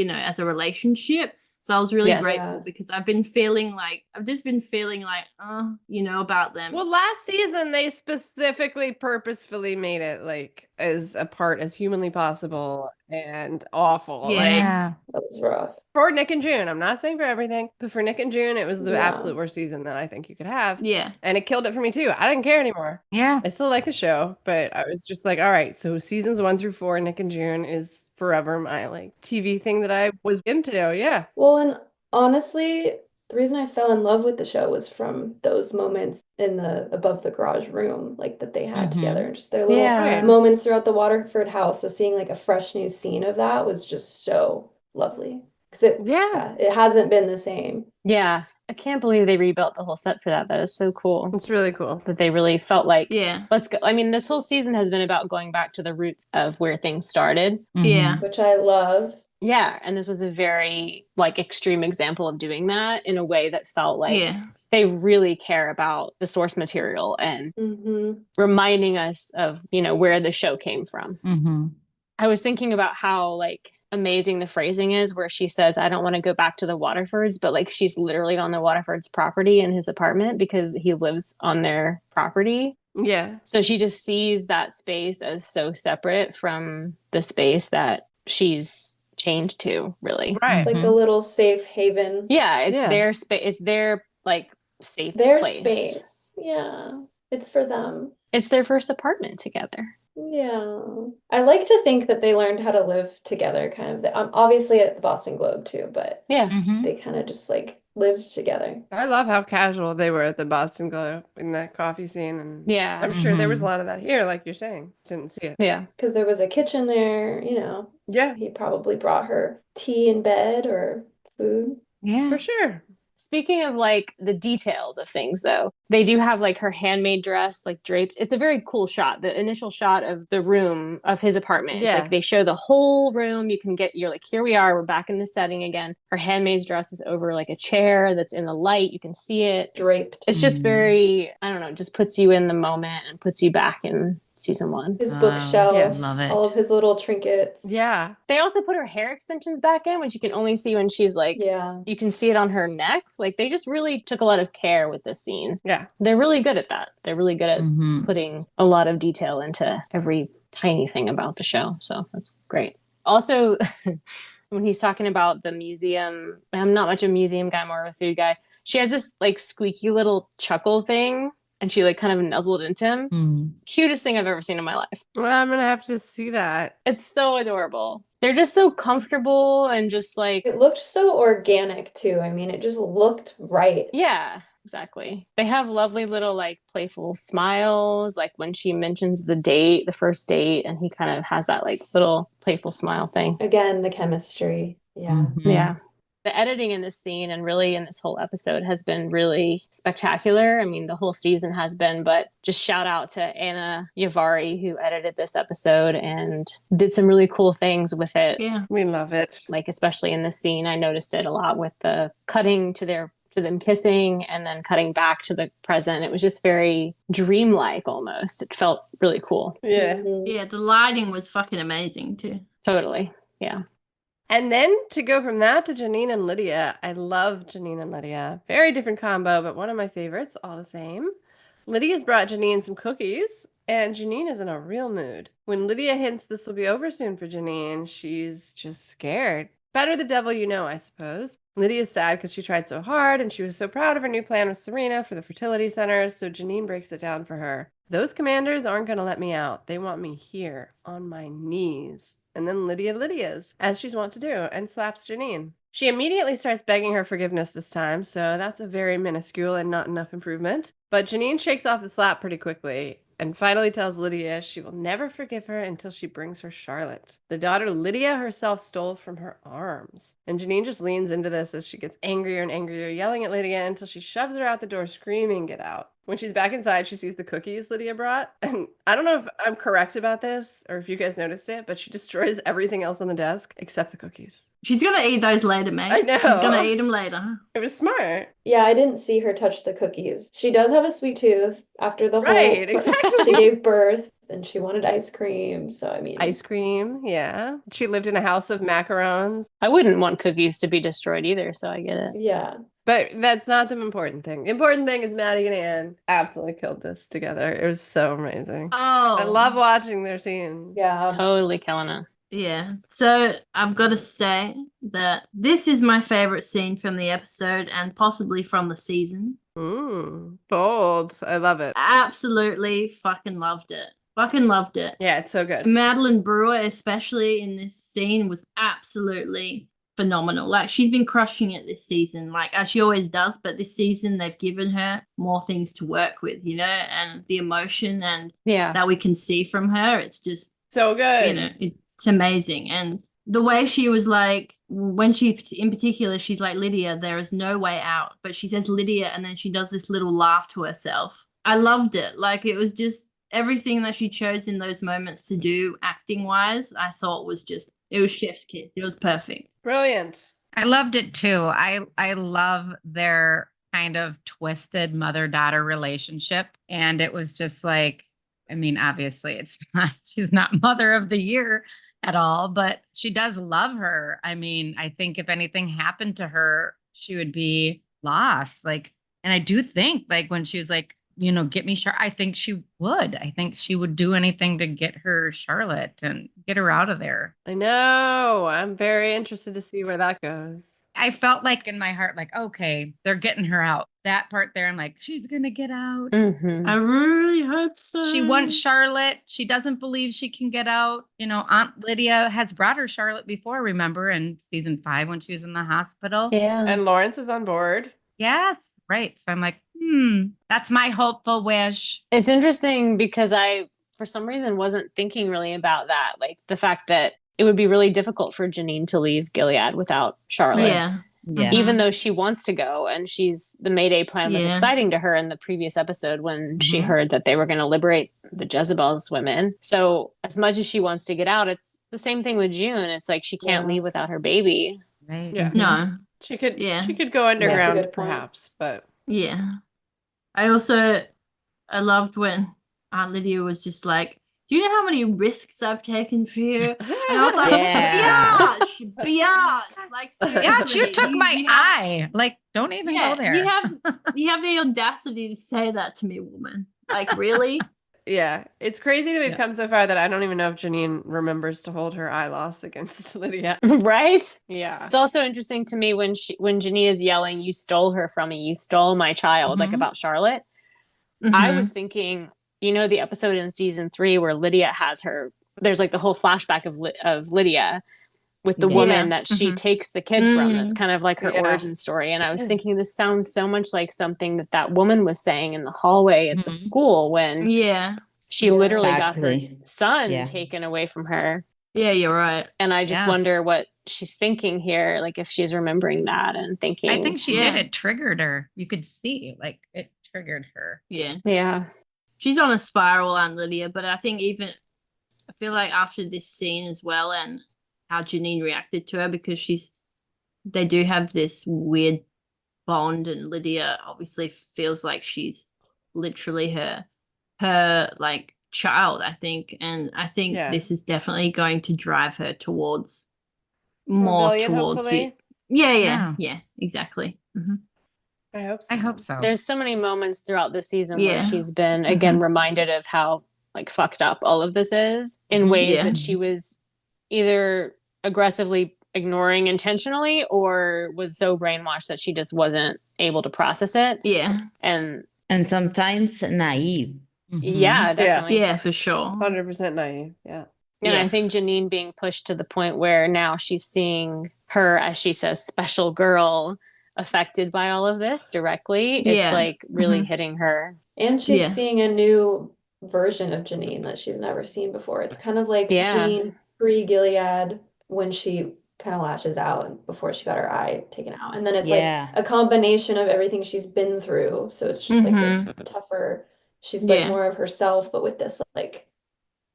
as a relationship. So I was really
Yes.
grateful
Yeah.
because I've just been feeling like about them.
Well, last season they specifically purposefully made it like as humanly possible and awful. Like
Yeah.
That was rough.
for Nick and June, I'm not saying for everything, but for Nick and June, it was the
Yeah.
absolute worst season that I think you could have.
Yeah.
And it killed it for me too. I didn't care anymore.
Yeah.
I still like the show, but I was just like, all right, so seasons 1 through 4, Nick and June is forever my like TV thing that I was into. Yeah.
Well, and honestly, the reason I fell in love with the show was from those moments in the above the garage room, like that they had together, and just their little
Yeah.
moments throughout the Waterford house. So seeing like a fresh new scene of that was just so lovely because
Yeah.
it hasn't been the same.
Yeah. I can't believe they rebuilt the whole set for that. That is so cool.
It's really cool.
That they really felt like,
Yeah.
let's go. I mean, this whole season has been about going back to the roots of where things started.
Yeah.
Which I love.
Yeah. And this was a very like extreme example of doing that in a way that felt like
Yeah.
they really care about the source material and
Mm-hmm.
reminding us of, where the show came from.
Mhm.
I was thinking about how like amazing the phrasing is where she says, I don't want to go back to the Waterfords, but like she's literally on the Waterfords property in his apartment because he lives on their property.
Yeah.
So she just sees that space as so separate from the space that she's chained to, really.
Right.
Like a little safe haven.
Yeah, it's
Yeah.
their space. It's their like safe
Their
place.
space. Yeah. It's for them.
It's their first apartment together.
Yeah. I like to think that they learned how to live together, kind of. Obviously at the Boston Globe too, but
Yeah.
Mhm.
they kind of just like lived together.
I love how casual they were at the Boston Globe in that coffee scene. And
Yeah.
I'm sure there was a
Mhm.
lot of that here, like you're saying. Didn't see it.
Yeah.
Because there was a kitchen there,
Yeah,
He probably brought her tea in bed or food.
Yeah.
for sure.
Speaking of like the details of things though, they do have like her handmade dress like draped. It's a very cool shot. The initial shot of the room of his apartment. It's
Yeah.
like they show the whole room. You're like, here we are, we're back in the setting again. Her handmaid's dress is over like a chair that's in the light. You can see it.
Draped.
It's just
Mm.
very, I don't know, just puts you in the moment and puts you back in season 1.
His
Oh,
bookshelf,
yeah,
love it.
all of his little trinkets.
Yeah.
They also put her hair extensions back in, which you can only see when she's like,
Yeah.
you can see it on her neck. Like they just really took a lot of care with this scene.
Yeah.
They're really good at that. They're really good at
Mhm.
putting a lot of detail into every tiny thing about the show. So that's great. Also, when he's talking about the museum, I'm not much of a museum guy, more of a food guy. She has this like squeaky little chuckle thing and she like kind of nuzzled into him.
Mm.
Cutest thing I've ever seen in my life.
Well, I'm gonna have to see that.
It's so adorable. They're just so comfortable and just like,
It looked so organic too. I mean, it just looked right.
yeah, exactly. They have lovely little like playful smiles, like when she mentions the first date, and he kind of has that like little playful smile thing.
Again, the chemistry. Yeah.
Mhm.
Yeah. The editing in this scene and really in this whole episode has been really spectacular. I mean, the whole season has been, but just shout out to Anna Yavari who edited this episode and did some really cool things with it.
Yeah.
We love it.
Like especially in this scene, I noticed it a lot with the cutting to them kissing and then cutting back to the present. It was just very dreamlike almost. It felt really cool.
Yeah.
Mhm.
Yeah, the lighting was fucking amazing too.
Totally. Yeah.
And then to go from that to Janine and Lydia, I love Janine and Lydia. Very different combo, but one of my favorites, all the same. Lydia's brought Janine some cookies, and Janine is in a real mood. When Lydia hints this will be over soon for Janine, she's just scared. Better the devil you know, I suppose. Lydia's sad because she tried so hard and she was so proud of her new plan with Serena for the fertility centers, so Janine breaks it down for her. Those commanders aren't going to let me out. They want me here on my knees. And then Lydia's, as she's wont to do, and slaps Janine. She immediately starts begging her forgiveness this time, so that's a very minuscule and not enough improvement. But Janine shakes off the slap pretty quickly and finally tells Lydia she will never forgive her until she brings her Charlotte, the daughter Lydia herself stole from her arms. And Janine just leans into this as she gets angrier and angrier, yelling at Lydia until she shoves her out the door, screaming, "Get out." When she's back inside, she sees the cookies Lydia brought. And I don't know if I'm correct about this or if you guys noticed it, but she destroys everything else on the desk except the cookies.
She's gonna eat those later, mate.
I know.
She's gonna eat them later.
It was smart.
Yeah, I didn't see her touch the cookies. She does have a sweet tooth after the
Right,
whole
exactly.
she gave birth and she wanted ice cream. So I mean,
Ice cream, yeah. She lived in a house of macarons.
I wouldn't want cookies to be destroyed either, so I get it.
yeah.
But that's not the important thing. The important thing is Maddie and Anne absolutely killed this together. It was so amazing.
Oh,
I love watching their scenes.
Yeah.
Totally killing it.
Yeah. So I've got to say that this is my favorite scene from the episode and possibly from the season.
Bold. I love it.
Absolutely fucking loved it. Fucking loved it.
Yeah, it's so good.
Madeline Brewer, especially in this scene, was absolutely phenomenal. Like, she's been crushing it this season, like as she always does, but this season they've given her more things to work with, you know, and the emotion and that we can see from her. It's just
so good.
You know, it's amazing. And the way she was like, when she, in particular, she's like, Lydia, there is no way out. But she says Lydia, and then she does this little laugh to herself. I loved it. Like, it was just everything that she chose in those moments to do acting wise, I thought was just, it was chef's kiss. It was perfect.
Brilliant.
I loved it too. I love their kind of twisted mother-daughter relationship. And it was just like, I mean, obviously it's not, she's not mother of the year at all, but she does love her. I mean, I think if anything happened to her, she would be lost. Like, and I do think like when she was like, you know, get me Charlotte, I think she would. I think she would do anything to get her Charlotte and get her out of there.
I know. I'm very interested to see where that goes.
I felt like in my heart, like, okay, they're getting her out. That part there, I'm like, she's going to get out.
I really hope so.
She wants Charlotte. She doesn't believe she can get out. You know, Aunt Lydia has brought her Charlotte before, remember, in season 5 when she was in the hospital.
Yeah.
And Lawrence is on board.
Yes. Right. So I'm like, that's my hopeful wish.
It's interesting because I, for some reason, wasn't thinking really about that. Like the fact that it would be really difficult for Janine to leave Gilead without Charlotte.
Yeah.
Even though she wants to go, and the Mayday plan was exciting to her in the previous episode when she heard that they were going to liberate the Jezebel's women. So as much as she wants to get out, it's the same thing with June. It's like she can't leave without her baby.
Right.
Yeah.
No.
She could go underground
good point.
perhaps, but
Yeah. I loved when Aunt Lydia was just like, do you know how many risks I've taken for you? And I was like, biatch. Like, seriously,
you took my eye. Like, don't even go there.
You have the audacity to say that to me, woman. Like, really?
yeah, it's crazy that we've come so far that I don't even know if Janine remembers to hold her eye loss against Lydia.
Right?
Yeah.
It's also interesting to me when Janine is yelling, "You stole her from me. You stole my child," like about Charlotte. I was thinking, you know, the episode in season 3 where Lydia has her, there's like the whole flashback of Lydia with the woman that she takes the kid from. That's kind of like her origin story. And I was thinking, this sounds so much like something that woman was saying in the hallway at the school when she literally got her son taken away from her.
Yeah, you're right.
And I just wonder what she's thinking here, like if she's remembering that and thinking.
I think she did. It triggered her. You could see, like, it triggered her.
Yeah.
She's on a spiral, Aunt Lydia, but I think I feel like after this scene as well and how Janine reacted to her, because they do have this weird bond, and Lydia obviously feels like she's literally her like child, I think. And I think this is definitely going to drive her towards more
Rebellion,
towards
hopefully?
it. Yeah, exactly.
I hope so.
I hope so.
There's so many moments throughout the season where she's been again reminded of how like fucked up all of this is in ways that she was either aggressively ignoring intentionally or was so brainwashed that she just wasn't able to process it.
And sometimes naive.
Yeah, definitely.
Yeah, for sure.
100% naive. Yeah.
And I think
Yes.
Janine being pushed to the point where now she's seeing her, as she says, special girl affected by all of this directly. It's
Yeah.
like really hitting her.
And she's
Yeah.
seeing a new version of Janine that she's never seen before. It's kind of like
Yeah.
Janine pre-Gilead when she kind of lashes out and before she got her eye taken out. And then it's
Yeah.
like a combination of everything she's been through. So it's just like this tougher, she's like
Yeah.
more of herself, but with this like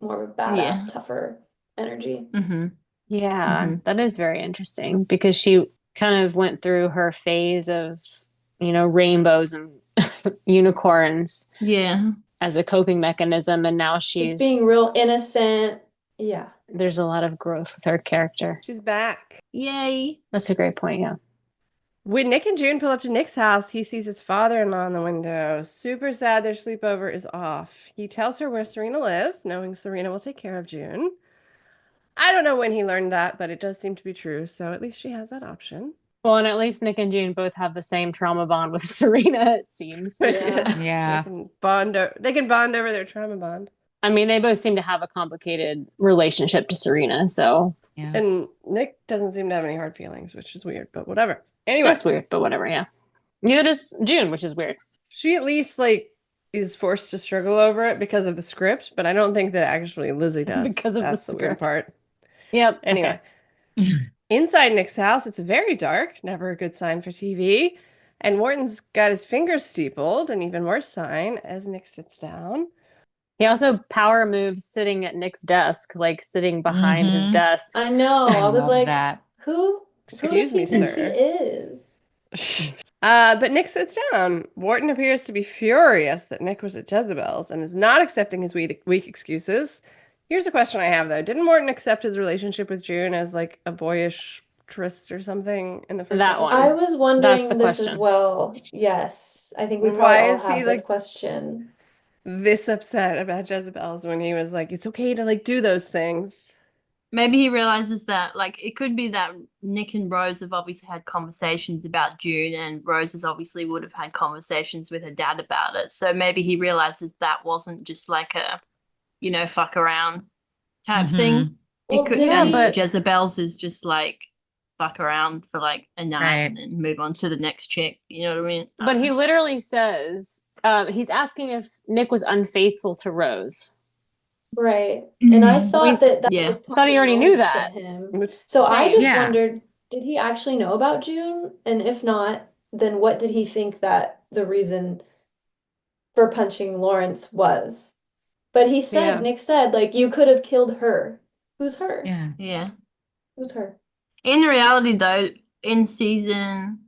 more of a badass,
Yeah.
tougher energy.
Yeah, that is very interesting because she kind of went through her phase of, rainbows and unicorns
Yeah.
as a coping mechanism. And now
She's being real innocent. Yeah.
there's a lot of growth with her character.
She's back.
Yay.
That's a great point. Yeah.
When Nick and June pull up to Nick's house, he sees his father-in-law in the window. Super sad their sleepover is off. He tells her where Serena lives, knowing Serena will take care of June. I don't know when he learned that, but it does seem to be true, so at least she has that option.
Well, and at least Nick and June both have the same trauma bond with Serena, it seems.
Yeah.
They can bond over their trauma bond.
I mean, they both seem to have a complicated relationship to Serena, so.
Yeah.
And Nick doesn't seem to have any hard feelings, which is weird, but whatever. Anyway.
That's weird, but whatever, yeah. Neither does June, which is weird.
She at least, is forced to struggle over it because of the script, but I don't think that actually Lizzie does.
Because of
That's
the
the weird
script.
part.
Yep.
Anyway. Inside Nick's house, it's very dark, never a good sign for TV. And Wharton's got his fingers steepled, an even worse sign, as Nick sits down.
He also power moves sitting at Nick's desk, like sitting behind his desk.
I know. I was
love
like,
that.
who
Excuse
does he
me,
think
sir.
he is?
But Nick sits down. Wharton appears to be furious that Nick was at Jezebel's and is not accepting his weak excuses. Here's a question I have, though. Didn't Wharton accept his relationship with June as, a boyish tryst or something in the first
That
episode?
one.
I was wondering
the
this as
question.
well. Yes. I think we probably
Why
all
is he,
have this question.
This upset about Jezebel's when he was like, it's okay to, do those things.
Maybe he realizes that, it could be that Nick and Rose have obviously had conversations about June, and Rose has obviously would have had conversations with her dad about it. So maybe he realizes that wasn't just like a, fuck around type thing.
Well,
It could,
did
and
he-
but-
Jezebel's is just fuck around for a night
Right.
and then move on to the next chick. You know what I mean?
But he literally says, he's asking if Nick was unfaithful to Rose.
Right. And I thought that
yeah.
was
Thought he already
coming
knew
off
that.
to him. So I
Same.
just
Yeah.
wondered, did he actually know about June? And if not, then what did he think that the reason for punching Lawrence was? But he said,
Yeah.
Nick said, you could have killed her. Who's her?
Yeah.
Yeah.
Who's her?
In reality, though, in season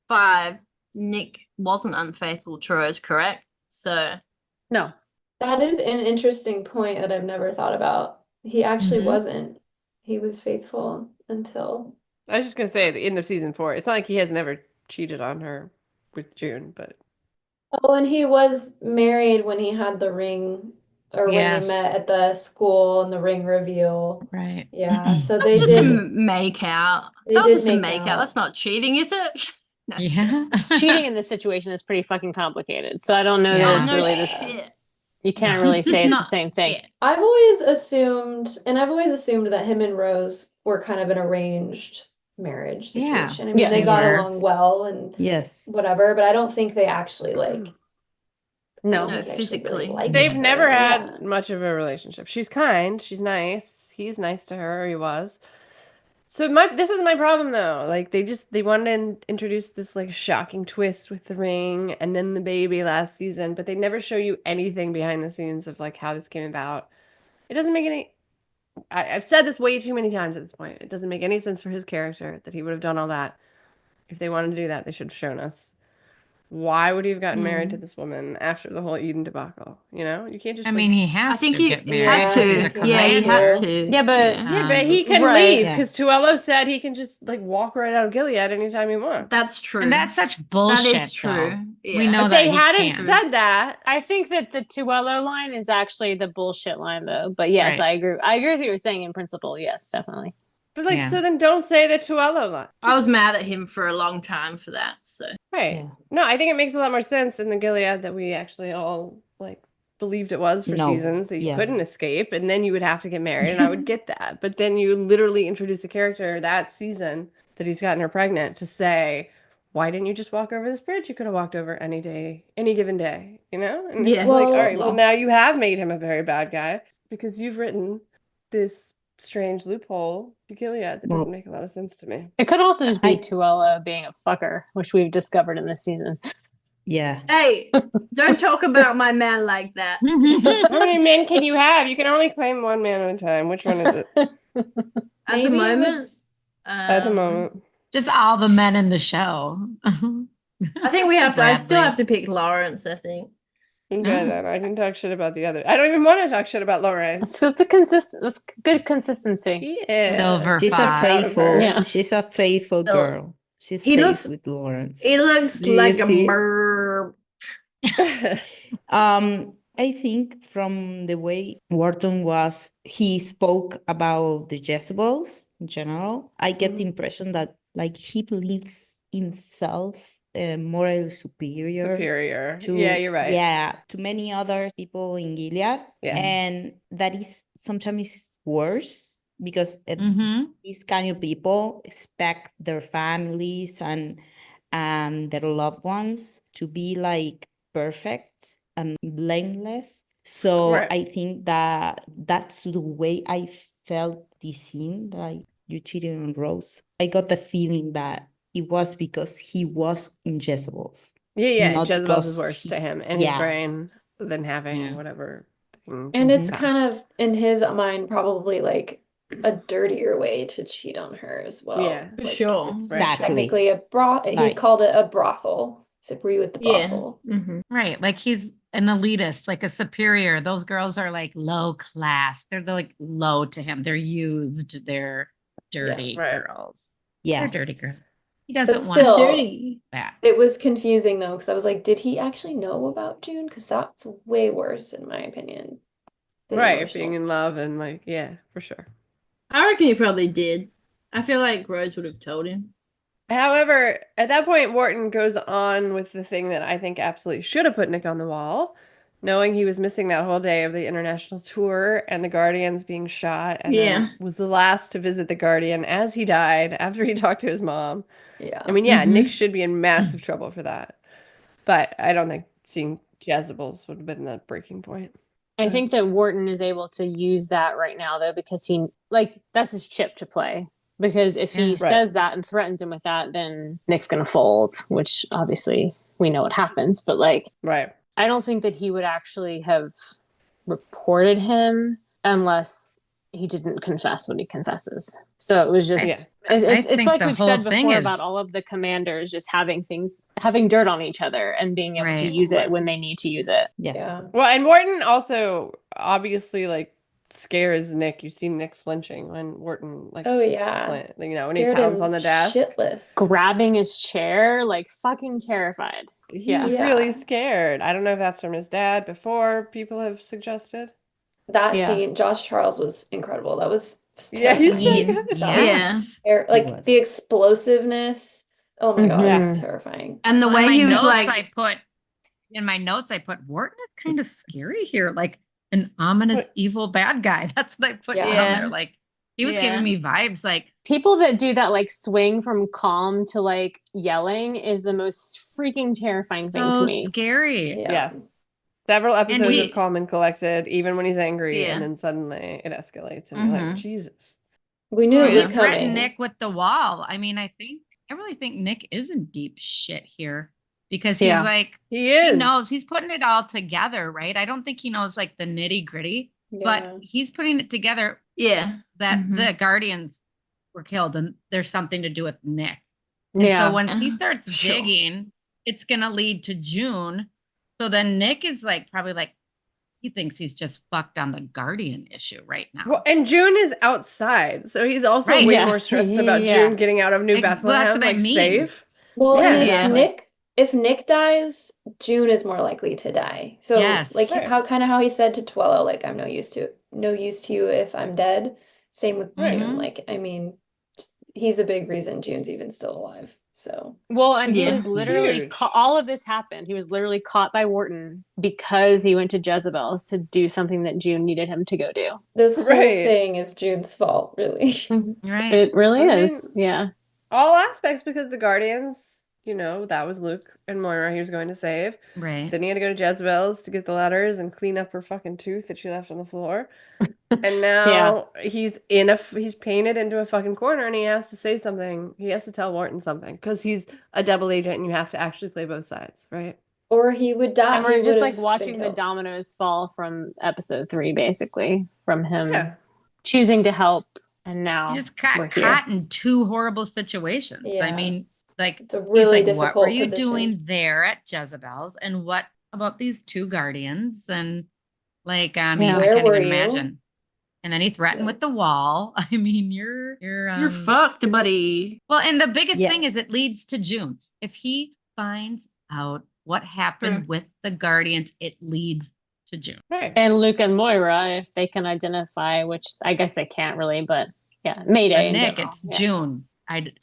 5, Nick wasn't unfaithful to Rose, correct? So
No.
That is an interesting point that I've never thought about. He actually
Mhm.
wasn't. He was faithful until.
I was just going to say, at the end of season 4, it's not like he has never cheated on her with June, but
Oh, and he was married when he had the ring, or when
Yes.
they met at the school and the ring reveal.
Right.
Yeah, so
that's
they
just a
did.
make out.
They
That was
did
just a
make
make
out.
out. That's not cheating, is it? No.
Yeah.
Cheating in this situation is pretty fucking complicated. So I don't know
Yeah.
that it's
No
really this.
shit.
You can't really say it's the same thing.
shit.
I've always assumed that him and Rose were kind of an arranged marriage
Yeah.
situation. I mean, they
Yes.
got
Yes.
along well and
Yes.
whatever, but I don't think they actually I
No.
don't
No,
think they actually really
physically.
liked
they've
each
never
other.
had
Yeah.
much of a relationship. She's kind, she's nice, he's nice to her, or he was. So this is my problem though. They wanted to introduce this shocking twist with the ring and then the baby last season, but they never show you anything behind the scenes of how this came about. It doesn't make any. I've said this way too many times at this point. It doesn't make any sense for his character that he would have done all that. If they wanted to do that, they should have shown us. Why would he have gotten married to this woman after the whole Eden debacle? You can't just.
I mean, he has
I think
to
he
get
had
married
to.
the
Yeah, he
commander.
had to.
Yeah, but-
Yeah, but he can
Right.
leave
Yeah.
because Tuello said he can just walk right out of Gilead anytime he wants.
That's true.
And that's such bullshit.
That is true.
though.
Yeah.
We know
If
that
they
he
hadn't
can't.
said that,
I think that the Tuello line is actually the bullshit line, though. But yes,
Right.
I agree. I agree with what you're saying in principle. Yes, definitely.
but
Yeah.
so then don't say the Tuello line.
I was mad at him for a long time for that. So
Right.
Yeah.
No, I think it makes a lot more sense in the Gilead that we actually all believed it was for
No,
seasons that you
yeah.
couldn't escape, and then you would have to get married, and I would get that. But then you literally introduce a character that season that he's gotten her pregnant to say, why didn't you just walk over this bridge? You could have walked over any day, any given day, you know? And
Yeah.
it's like, all
Well-
right, well, now you have made him a very bad guy because you've written this strange loophole to Gilead that doesn't make a lot of sense to me.
It could also just be
I-
Tuella being a fucker, which we've discovered in this season.
Yeah.
Hey, don't talk about my man like that.
How many men can you have? You can only claim one man at a time. Which one is it
At the
Maybe it
moment,
was-
at the moment?
Just all the men in the show.
I think we have to. I still
Bradley.
have to pick Lawrence. I think.
Okay,
No.
then I can talk shit about the other. I don't even want to talk shit about Lawrence.
So it's a consistent. It's good consistency.
He is.
Silver
She's a
fox.
Proud of
faithful.
her.
Yeah.
She's a faithful
So,
girl. She
he
stays
looks-
with Lawrence.
He looks
Do you
like
see?
a bird.
I think from the way Wharton was, he spoke about the Jezebels in general. I get the impression that like he believes himself moral superior to
Yeah, you're right.
to many other people in Gilead,
Yeah.
and that is sometimes worse because
Hmm.
these kind of people expect their families and their loved ones to be like perfect and blameless. So
Right.
I think that that's the way I felt this scene, like you cheated on Rose. I got the feeling that it was because he was in Jezebel's.
Yeah.
Not
Jezebel's is
because
worse
he-
to him and his
yeah.
brain than having
Yeah.
whatever thing.
And it's
Mhm.
kind of in his mind probably like a dirtier way to cheat on her as well.
Yeah.
For
Like, 'cause
sure.
it's
Exactly.
technically a he's
Like-
called it a brothel. So were you at the
Yeah.
brothel?
Mhm.
Right. Like he's an elitist, like a superior. Those girls are like low class. They're like low to him. They're used. They're dirty
right.
girls.
Yeah.
They're dirty girls. He doesn't want
still-
Dirty.
that.
It was confusing though, because I was like, did he actually know about June? Because that's way worse in my opinion. than
Right,
emotional.
being in love and like, yeah, for sure.
I reckon he probably did. I feel like Rose would have told him.
However, at that point, Wharton goes on with the thing that I think absolutely should have put Nick on the wall, knowing he was missing that whole day of the international tour and the Guardians being shot, and then
Yeah.
was the last to visit the Guardian as he died after he talked to his mom.
Yeah.
I mean, yeah,
Mhm.
Nick should be in massive trouble for that, but I don't think seeing Jezebel's would have been the breaking point.
I think that Wharton is able to use that right now though, because he like that's his chip to play. Because if he
Yeah.
Right.
says that and threatens him with that, then Nick's gonna fold, which obviously we know what happens. But like,
Right.
I don't think that he would actually have reported him unless he didn't confess what he confesses. So it was just
Yeah.
it's
think
like
the
we've
whole
said
thing
before
is-
about all of the commanders just having dirt on each other and being able to
Right.
use it when they need to use it.
Yes.
Yeah.
Well, and Wharton also obviously like scares Nick. You see Nick flinching when Wharton like
Oh yeah.
when he
Scared
pounds
him
on the desk.
shitless.
Grabbing his chair, like fucking terrified.
He's
Yeah.
really scared. I don't know if that's from his dad before people have suggested.
That
Yeah.
scene, Josh Charles was incredible. That was
Yeah, he's
terrifying.
so good.
Yeah.
Like
was.
the explosiveness. Oh my god,
Mhm.
it's terrifying.
And the
Well,
way
in
he
my
was
notes,
like,
in my notes, I put Wharton is kind of scary here, like an ominous,
What?
evil bad guy. That's what I put down
Yeah.
there. Like he was
Yeah.
giving me vibes like
People that do that like swing from calm to like yelling is the most freaking terrifying thing
so
to me.
scary.
Yeah.
Yes. Several episodes
we-
of Calm and Collected, even when he's angry,
Yeah.
and then suddenly it escalates, and you're like,
Mhm.
Jesus.
We knew
Or
it
he
was
threatened
coming.
Nick with the wall. I mean, I really think Nick is in deep shit here because he's
Yeah.
like
He is.
he knows he's putting it all together, right? I don't think he knows like the nitty gritty,
Yeah.
but he's putting it together
yeah.
that
Mhm.
the Guardians were killed and there's something to do with Nick. And
Yeah.
so once he starts
Sure.
digging, it's gonna lead to June. So then Nick is like probably like he thinks he's just fucked on the Guardian issue right now.
Well, and June is outside, so he's also
Right,
way
yeah.
more stressed about
Yeah.
June getting out of New
Well, that's
Bethlehem,
what I
like
mean.
safe.
Well, and
Yeah,
if Nick dies, June is more likely to die. So
Yes.
like
Right.
how he said to Twello, like I'm no use to you if I'm dead. Same with
Right.
June. Like I mean, he's a big reason June's even still alive. So
Well, and he
Yeah.
was literally
Huge.
all of this happened. He was literally caught by Wharton because he went to Jezebel's to do something that June needed him to go do.
this whole
Right.
thing is June's fault, really.
Right.
It really
I
is.
mean,
Yeah.
all aspects, because the Guardians, that was Luke and Moira he was going to save.
Right.
Then he had to go to Jezebel's to get the letters and clean up her fucking tooth that she left on the floor. And now he's painted into a fucking corner and he has to say something. He has to tell Wharton something because he's a double agent and you have to actually play both sides, right?
Or he would die.
And we're
he
just
would
like
have
watching
been
the
killed.
dominoes fall from episode 3, basically, from him
Yeah.
choosing to help. And now
He just got
we're here.
caught in 2 horrible situations. I
Yeah.
mean, like,
It's a really
he's like, what
difficult
were you
position.
doing there at Jezebel's? And what about these 2 guardians? And like, I mean,
Yeah.
I
Where
can't
were
even
you?
imagine. And then he threatened
Yeah.
with the wall. I mean, you're
fucked, buddy.
Well, and the biggest
Yeah.
thing is it leads to June. If he finds out what happened with the Guardians, it leads to June.
Right.
And Luke and Moira, if they can identify, which I guess they can't really, but yeah, Mayday
For
in
Nick,
general.
it's
Yeah.
June.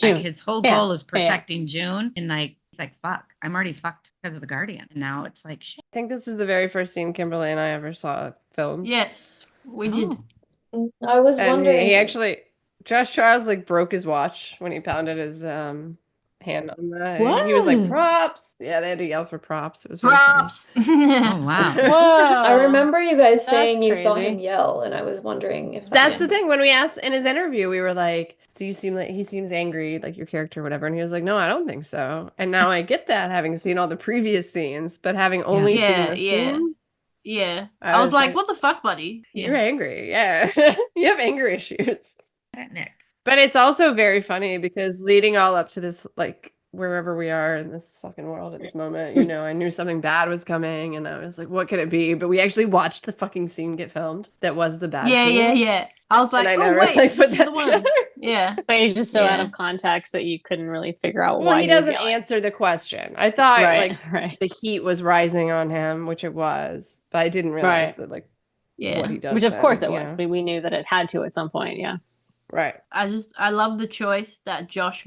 June.
His whole
Yeah.
goal is
Yeah, yeah.
protecting June. And like, he's like, fuck, I'm already fucked because of the Guardian. And now it's like, shit.
I think this is the very first scene Kimberly and I ever saw filmed.
Yes, we did.
Oh.
I was
And
wondering.
he actually, Josh Charles like broke his watch when he pounded his hand on the. He was like,
What?
props. Yeah, they had to yell for props. It was really funny.
Props.
Oh, wow.
Whoa.
I remember you guys
That's
saying you saw
crazy.
him yell, and I was wondering if
That's the
was-
thing. When we asked in his interview, we were like, "So you seem like he seems angry, like your character, or whatever." And he was like, "No, I don't think so." And now I get that, having seen all the previous scenes, but having only seen
Yeah,
this
yeah.
scene,
Yeah.
I
I was
was
like,
like,
what the fuck, buddy?
you're angry. Yeah, you have anger issues.
Nick.
But it's also very funny because leading all up to this, like wherever we are in this fucking world at this moment, I knew something bad was coming, and I was like, "What could it be?" But we actually watched the fucking scene get filmed. That was the bad
Yeah,
scene.
yeah, yeah. I was like,
And I
oh
never
wait,
like
this
put
is
that
the one.
together.
Yeah.
But he's just so out
Yeah.
of context that you couldn't really figure out
Well,
why
he
was
doesn't
yelling.
answer the question. I thought
Right,
like
right.
the heat was rising on him, which it was, but I didn't realize
Right.
that like
Yeah.
what he does.
Which of
then,
course it was, but we knew that it had to at some point, yeah.
Right.
I love the choice that Josh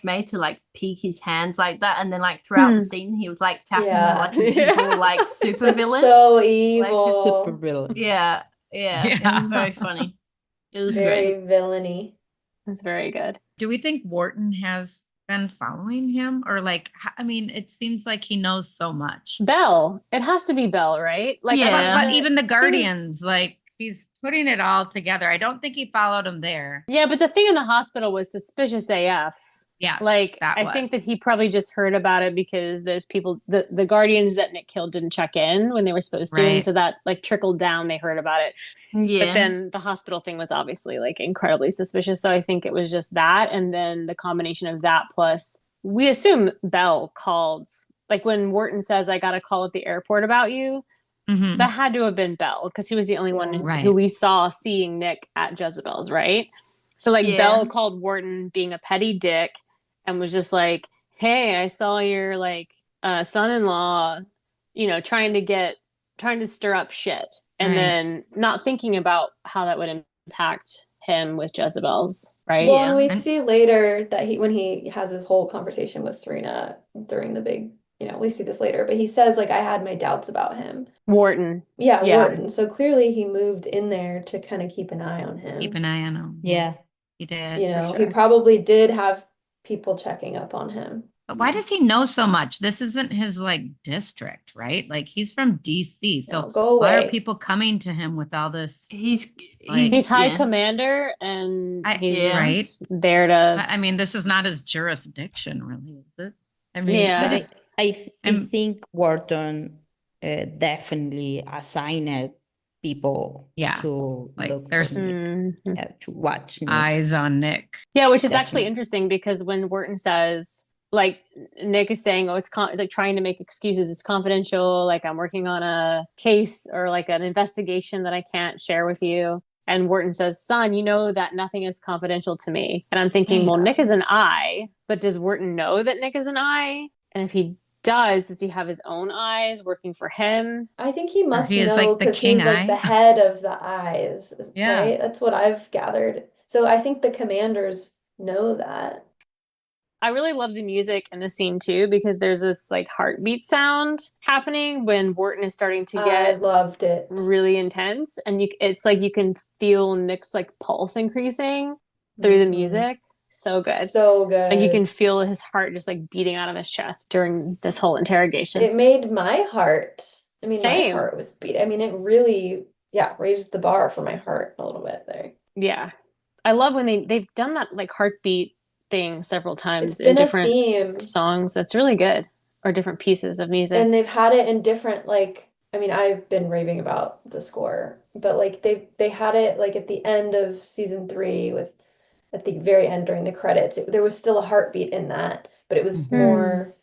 made to like peek his hands like that, and then like throughout the scene he was like tapping them like an
Yeah.
evil like super
That's
villain.
so evil.
Super villain.
Yeah, it was very funny. It was
Very
great.
villainy.
That's very good.
Do we think Wharton has been following him? Or like, I mean, it seems like he knows so much.
Belle. It has to be Belle, right? Like,
Yeah.
But even the Guardians, like, he's putting it all together. I don't think he followed him there.
Yeah, but the thing in the hospital was suspicious AF.
Yes,
Like,
that
I think that
was.
he probably just heard about it because those people, the Guardians that Nick killed didn't check in when they were supposed to. And
Right.
so that like trickled down, they heard about it.
Yeah.
But then the hospital thing was obviously like incredibly suspicious. So I think it was just that. And then the combination of that plus we assume Belle called, like when Wharton says, I got a call at the airport about you.
Mhm.
That had to have been Belle because he was the only one
Right.
who we saw seeing Nick at Jezebel's, right? So like
Yeah.
Belle called Wharton being a petty dick and was just like, hey, I saw your like son-in-law, trying to stir up shit. And
Right.
then not thinking about how that would impact him with Jezebel's, right?
Well,
Yeah.
and we
And-
see later that when he has his whole conversation with Serena during the big, we see this later, but he says like I had my doubts about him.
Wharton.
Yeah,
Yeah.
Wharton. So clearly he moved in there to kind of keep an eye on him.
Keep an eye on him.
Yeah.
He did. for
He
sure.
probably did have people checking up on him.
But why does he know so much? This isn't his like district, right? Like he's from DC. So
No, go
why
away.
are people coming to him with all this?
He's
Like-
He's high
yeah.
commander and he's
Yeah.
just there to
I mean, this is not his jurisdiction, really, is it? I mean,
Yeah.
But I
I'm-
think Wharton definitely assigned people
Yeah,
to
like,
look
there's-
for Nick,
Mhm.
to watch Nick.
eyes on Nick.
Yeah, which is actually
Definitely.
interesting because when Wharton says, like, Nick is saying, oh, it's like trying to make excuses, it's confidential, like I'm working on a case or like an investigation that I can't share with you. And Wharton says, son, you know that nothing is confidential to me. And I'm thinking, well, Nick is an eye, but does Wharton know that Nick is an eye? And if he does he have his own eyes working for him?
I think he must
he is,
know
like, the
because
king
he's like
eye.
the head of the eyes,
Yeah.
right? That's what I've gathered. So I think the commanders know that.
I really love the music in the scene too, because there's this like heartbeat sound happening when Wharton is starting to
I
get
loved it.
really intense, and it's like you can feel Nick's like pulse increasing through the music. So good.
So good.
Like you can feel his heart just like beating out of his chest during this whole interrogation.
It made my heart,
Same.
my heart was beating. It really, raised the bar for my heart a little bit there.
Yeah. I love when they've done that like heartbeat thing several times
It's been
in different
a theme.
songs. It's really good. Or different pieces of music.
And they've had it in different I've been raving about the score, but like they had it like at the end of season 3 with at the very end during the credits. There was still a heartbeat in that, but it was more,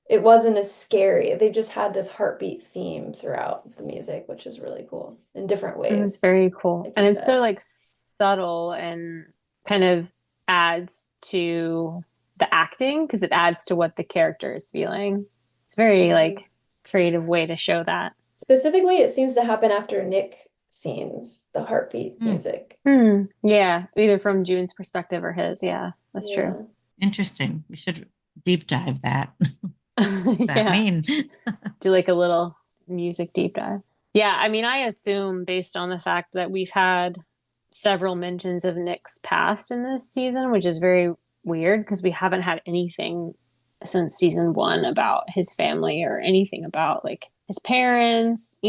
it wasn't as scary. They've just had this heartbeat theme throughout the music, which is really cool in different ways.
And it's very cool.
like
And
you
it's
said.
so like subtle and kind of adds to the acting because it adds to what the character is feeling. It's very like creative way to show that.
Specifically, it seems to happen after Nick scenes the heartbeat music.
Yeah, either from June's perspective or his. Yeah, that's true.
Interesting. We should deep dive that. What does that mean?
Do like a little music deep dive. Yeah, I mean, I assume based on the fact that we've had several mentions of Nick's past in this season, which is very weird because we haven't had anything since season 1 about his family or anything about like his parents,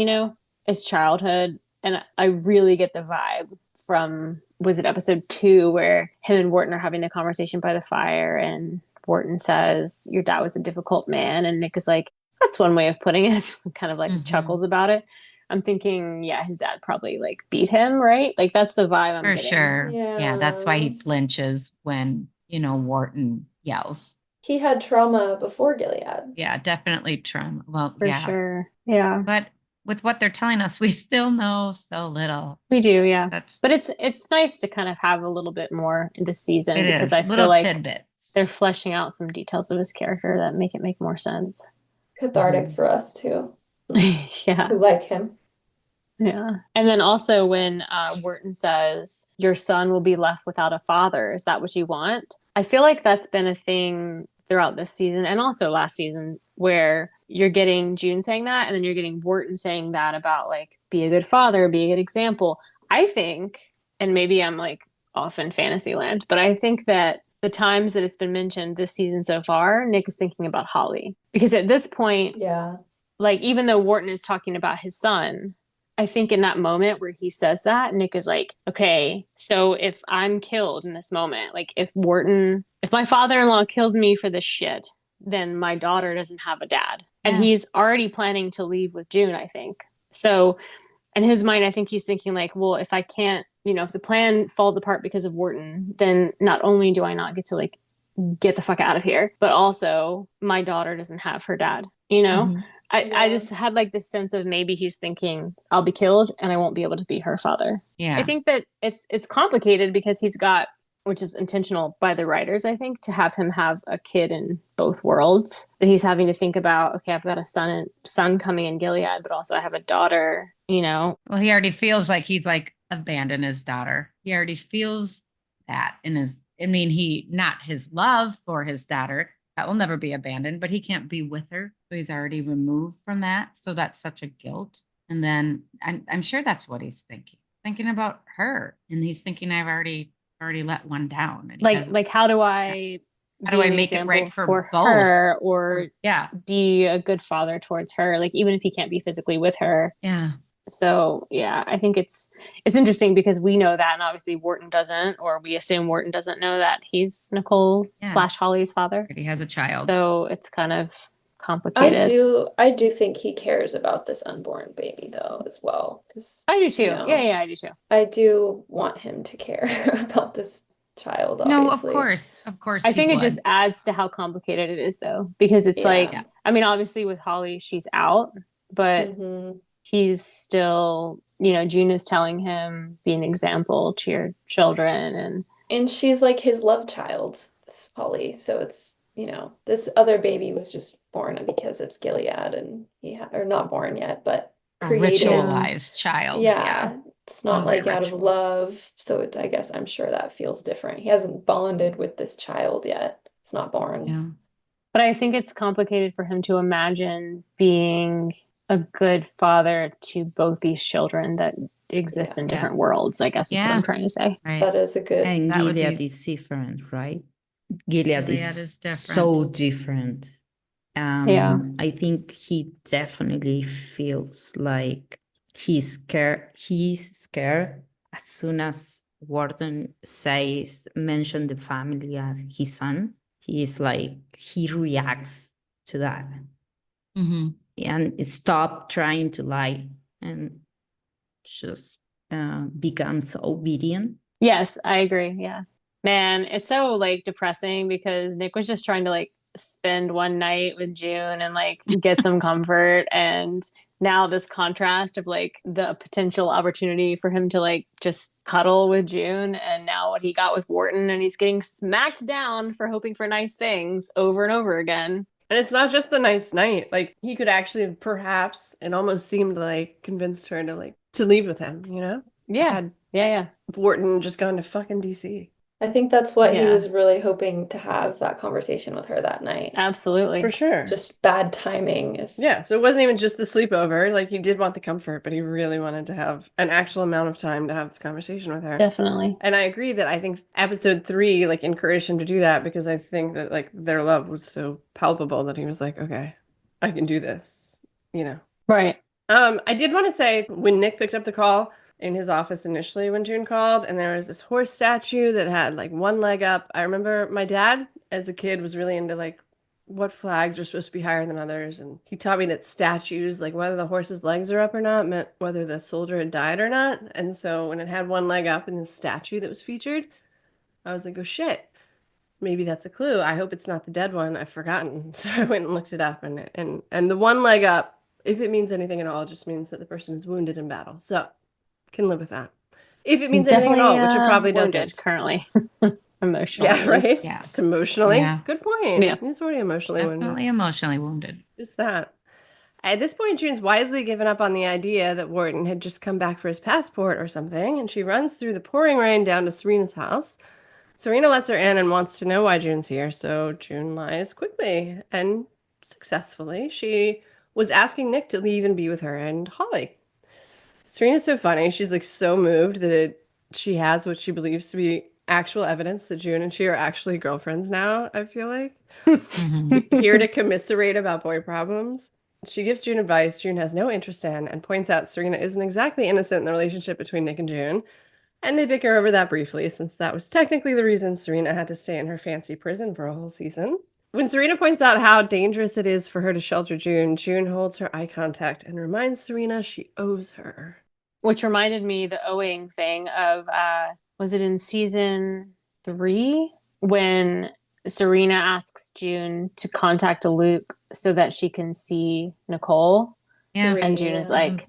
his childhood. And I really get the vibe from, was it episode 2 where him and Wharton are having the conversation by the fire and Wharton says, your dad was a difficult man. And Nick is like, that's one way of putting it. Kind of like chuckles about it. I'm thinking, yeah, his dad probably like beat him, right? Like that's the vibe I'm getting.
For sure. Yeah, that's why he flinches when, Wharton yells.
He had trauma before Gilead.
Yeah, definitely trauma. Well,
For sure. Yeah.
But with what they're telling us, we still know so little.
We do, yeah. But it's nice to kind of have a little bit more into season because I feel like
tidbits.
They're fleshing out some details of his character that make it make more sense.
Cathartic for us too.
Yeah.
Who like him.
Yeah. And then also when Wharton says, your son will be left without a father, is that what you want? I feel like that's been a thing throughout this season and also last season where you're getting June saying that and then you're getting Wharton saying that about like, be a good father, be a good example. I think, and maybe I'm like off in fantasy land, but I think that the times that it's been mentioned this season so far, Nick is thinking about Holly. Because at this point, like even though Wharton is talking about his son, I think in that moment where he says that, Nick is like, okay, so if I'm killed in this moment, like if my father-in-law kills me for this shit, then my daughter doesn't have a dad. And he's already planning to leave with June, I think. So in his mind, I think he's thinking like, well, if I can't, if the plan falls apart because of Wharton, then not only do I not get to like get the fuck out of here, but also my daughter doesn't have her dad, I just had like this sense of maybe he's thinking I'll be killed and I won't be able to be her father.
Yeah.
I think that it's complicated because he's got, which is intentional by the writers, I think, to have him have a kid in both worlds. That he's having to think about, okay, I've got a son coming in Gilead, but also I have a daughter, Well,
he already feels like he's like abandoned his daughter. He already feels that in not his love for his daughter. That will never be abandoned, but he can't be with her. So he's already removed from that. So that's such a guilt. And then I'm sure that's what he's thinking about her. And he's thinking, I've already let one down. And
like how do I
make it right for both?
her or be a good father towards her? Like even if he can't be physically with her.
Yeah.
So yeah, I think it's interesting because we know that, and obviously Wharton doesn't, or we assume Wharton doesn't know that he's Nicole / Holly's father.
He has a child,
so it's kind of complicated.
I do think he cares about this unborn baby though as well.
I do too. Yeah, I do too.
I do want him to care about this child. Obviously.
No, of course.
I think it just adds to how complicated it is though, because it's like, I mean, obviously with Holly, she's out, but. He's still, June is telling him, be an example to your children.
And she's like his love child, this Holly. So it's, this other baby was just born because it's Gilead and or not born yet, but created.
A ritualized child.
Yeah. It's not like out of love. So I guess I'm sure that feels different. He hasn't bonded with this child yet. It's not born.
Yeah.
But I think it's complicated for him to imagine being a good father to both these children that exist in different worlds, I guess is what I'm trying to say.
Right.
That is a good.
And
That would
Gilead
be-
is different, right? Gilead
Gilead
is
is different.
so different.
Yeah.
I think he definitely feels like he's scared. He's scared as soon as Warden mention the family as his son. He's like, he reacts to that
Mhm.
and stop trying to lie and just becomes obedient.
Yes, I agree. Yeah. Man, it's so like depressing because Nick was just trying to like spend one night with June and like get some comfort. And now this contrast of like the potential opportunity for him to like just cuddle with June, and now what he got with Wharton, and he's getting smacked down for hoping for nice things over and over again.
And it's not just the nice night. Like, he could actually perhaps, it almost seemed like, convinced her to like to leave with him, you know?
Yeah.
Had
Yeah.
Wharton just gone to fucking DC.
I think that's what he
Yeah.
was really hoping to have that conversation with her that night.
Absolutely.
For sure.
Just bad timing.
Yeah, so it wasn't even just the sleepover. Like, he did want the comfort, but he really wanted to have an actual amount of time to have this conversation with her.
Definitely.
And I agree that I think episode 3 like encouraged him to do that, because I think that like their love was so palpable that he was like, okay, I can do this, you know.
Right.
I did want to say, when Nick picked up the call in his office initially when June called, and there was this horse statue that had like one leg up. I remember my dad as a kid was really into like what flags are supposed to be higher than others, and he taught me that statues, like whether the horse's legs are up or not, meant whether the soldier had died or not. And so when it had one leg up in the statue that was featured, I was like, oh shit, maybe that's a clue. I hope it's not the dead one. I've forgotten. So I went and looked it up, and the one leg up, if it means anything at all, just means that the person is wounded in battle. So can live with that. If it means
He's
anything at all, which it
definitely,
probably
wounded
doesn't.
currently. Emotionally.
Yeah,
at least.
right?
Yeah.
Just emotionally.
Yeah.
Good point.
Yeah.
He's already emotionally wounded.
Definitely emotionally wounded.
Just that. At this point, June's wisely given up on the idea that Wharton had just come back for his passport or something, and she runs through the pouring rain down to Serena's house. Serena lets her in and wants to know why June's here, so June lies quickly and successfully. She was asking Nick to leave and be with her and Holly. Serena's so funny. She's like so moved that she has what she believes to be actual evidence that June and she are actually girlfriends now, I feel like. Here to commiserate about boy problems. She gives June advice June has no interest in, and points out Serena isn't exactly innocent in the relationship between Nick and June. And they bicker over that briefly, since that was technically the reason Serena had to stay in her fancy prison for a whole season. When Serena points out how dangerous it is for her to shelter June, June holds her eye contact and reminds Serena she owes her.
Which reminded me the owing thing of, was it in season 3 when Serena asks June to contact Luke so that she can see Nicole?
Yeah.
And June is like,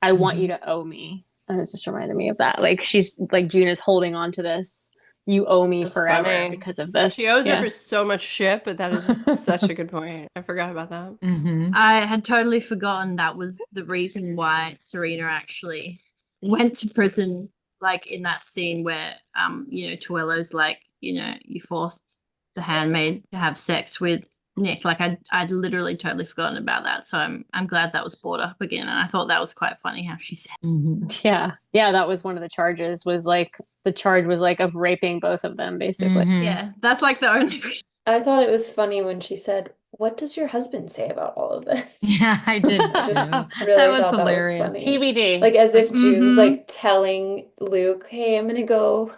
I want you to owe me. And it's just reminded me of that. Like, she's like, June is holding on to this. You owe me
That's
forever
funny.
because of this.
She owes her for so much shit, but that is such a good point. I forgot about that.
I had totally forgotten that was the reason why Serena actually went to prison, like in that scene where Tuello's like, you forced the handmaid to have sex with Nick. Like I'd literally totally forgotten about that. So I'm glad that was brought up again. And I thought that was quite funny how she said.
Yeah. Yeah, that was one of the charges, was like the charge was like of raping both of them, basically.
Yeah, that's like the only reason.
I thought it was funny when she said, "What does your husband say about all of this?"
Yeah, I did.
Just really
That was
thought
hilarious.
that was funny.
TBD.
Like as if June's like telling Luke, "Hey, I'm gonna go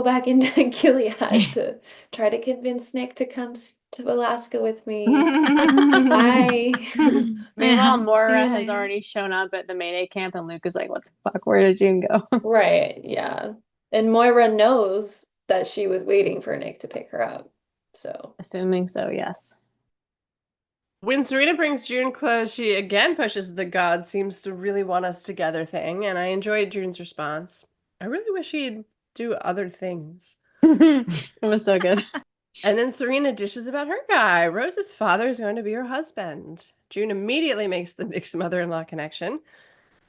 back into Gilead to try to convince Nick to come to Alaska with me." Bye.
Meanwhile, Moira
See you
has
later.
already shown up at the Mayday camp, and Luke is like, what the fuck? Where did June go?
Right, yeah. And Moira knows that she was waiting for Nick to pick her up. So,
Assuming so, yes.
When Serena brings June close, she again pushes the God seems to really want us together thing, and I enjoyed June's response. I really wish he'd do other things.
It was so good.
And then Serena dishes about her guy. Rose's father is going to be her husband. June immediately makes the Nick's mother-in-law connection,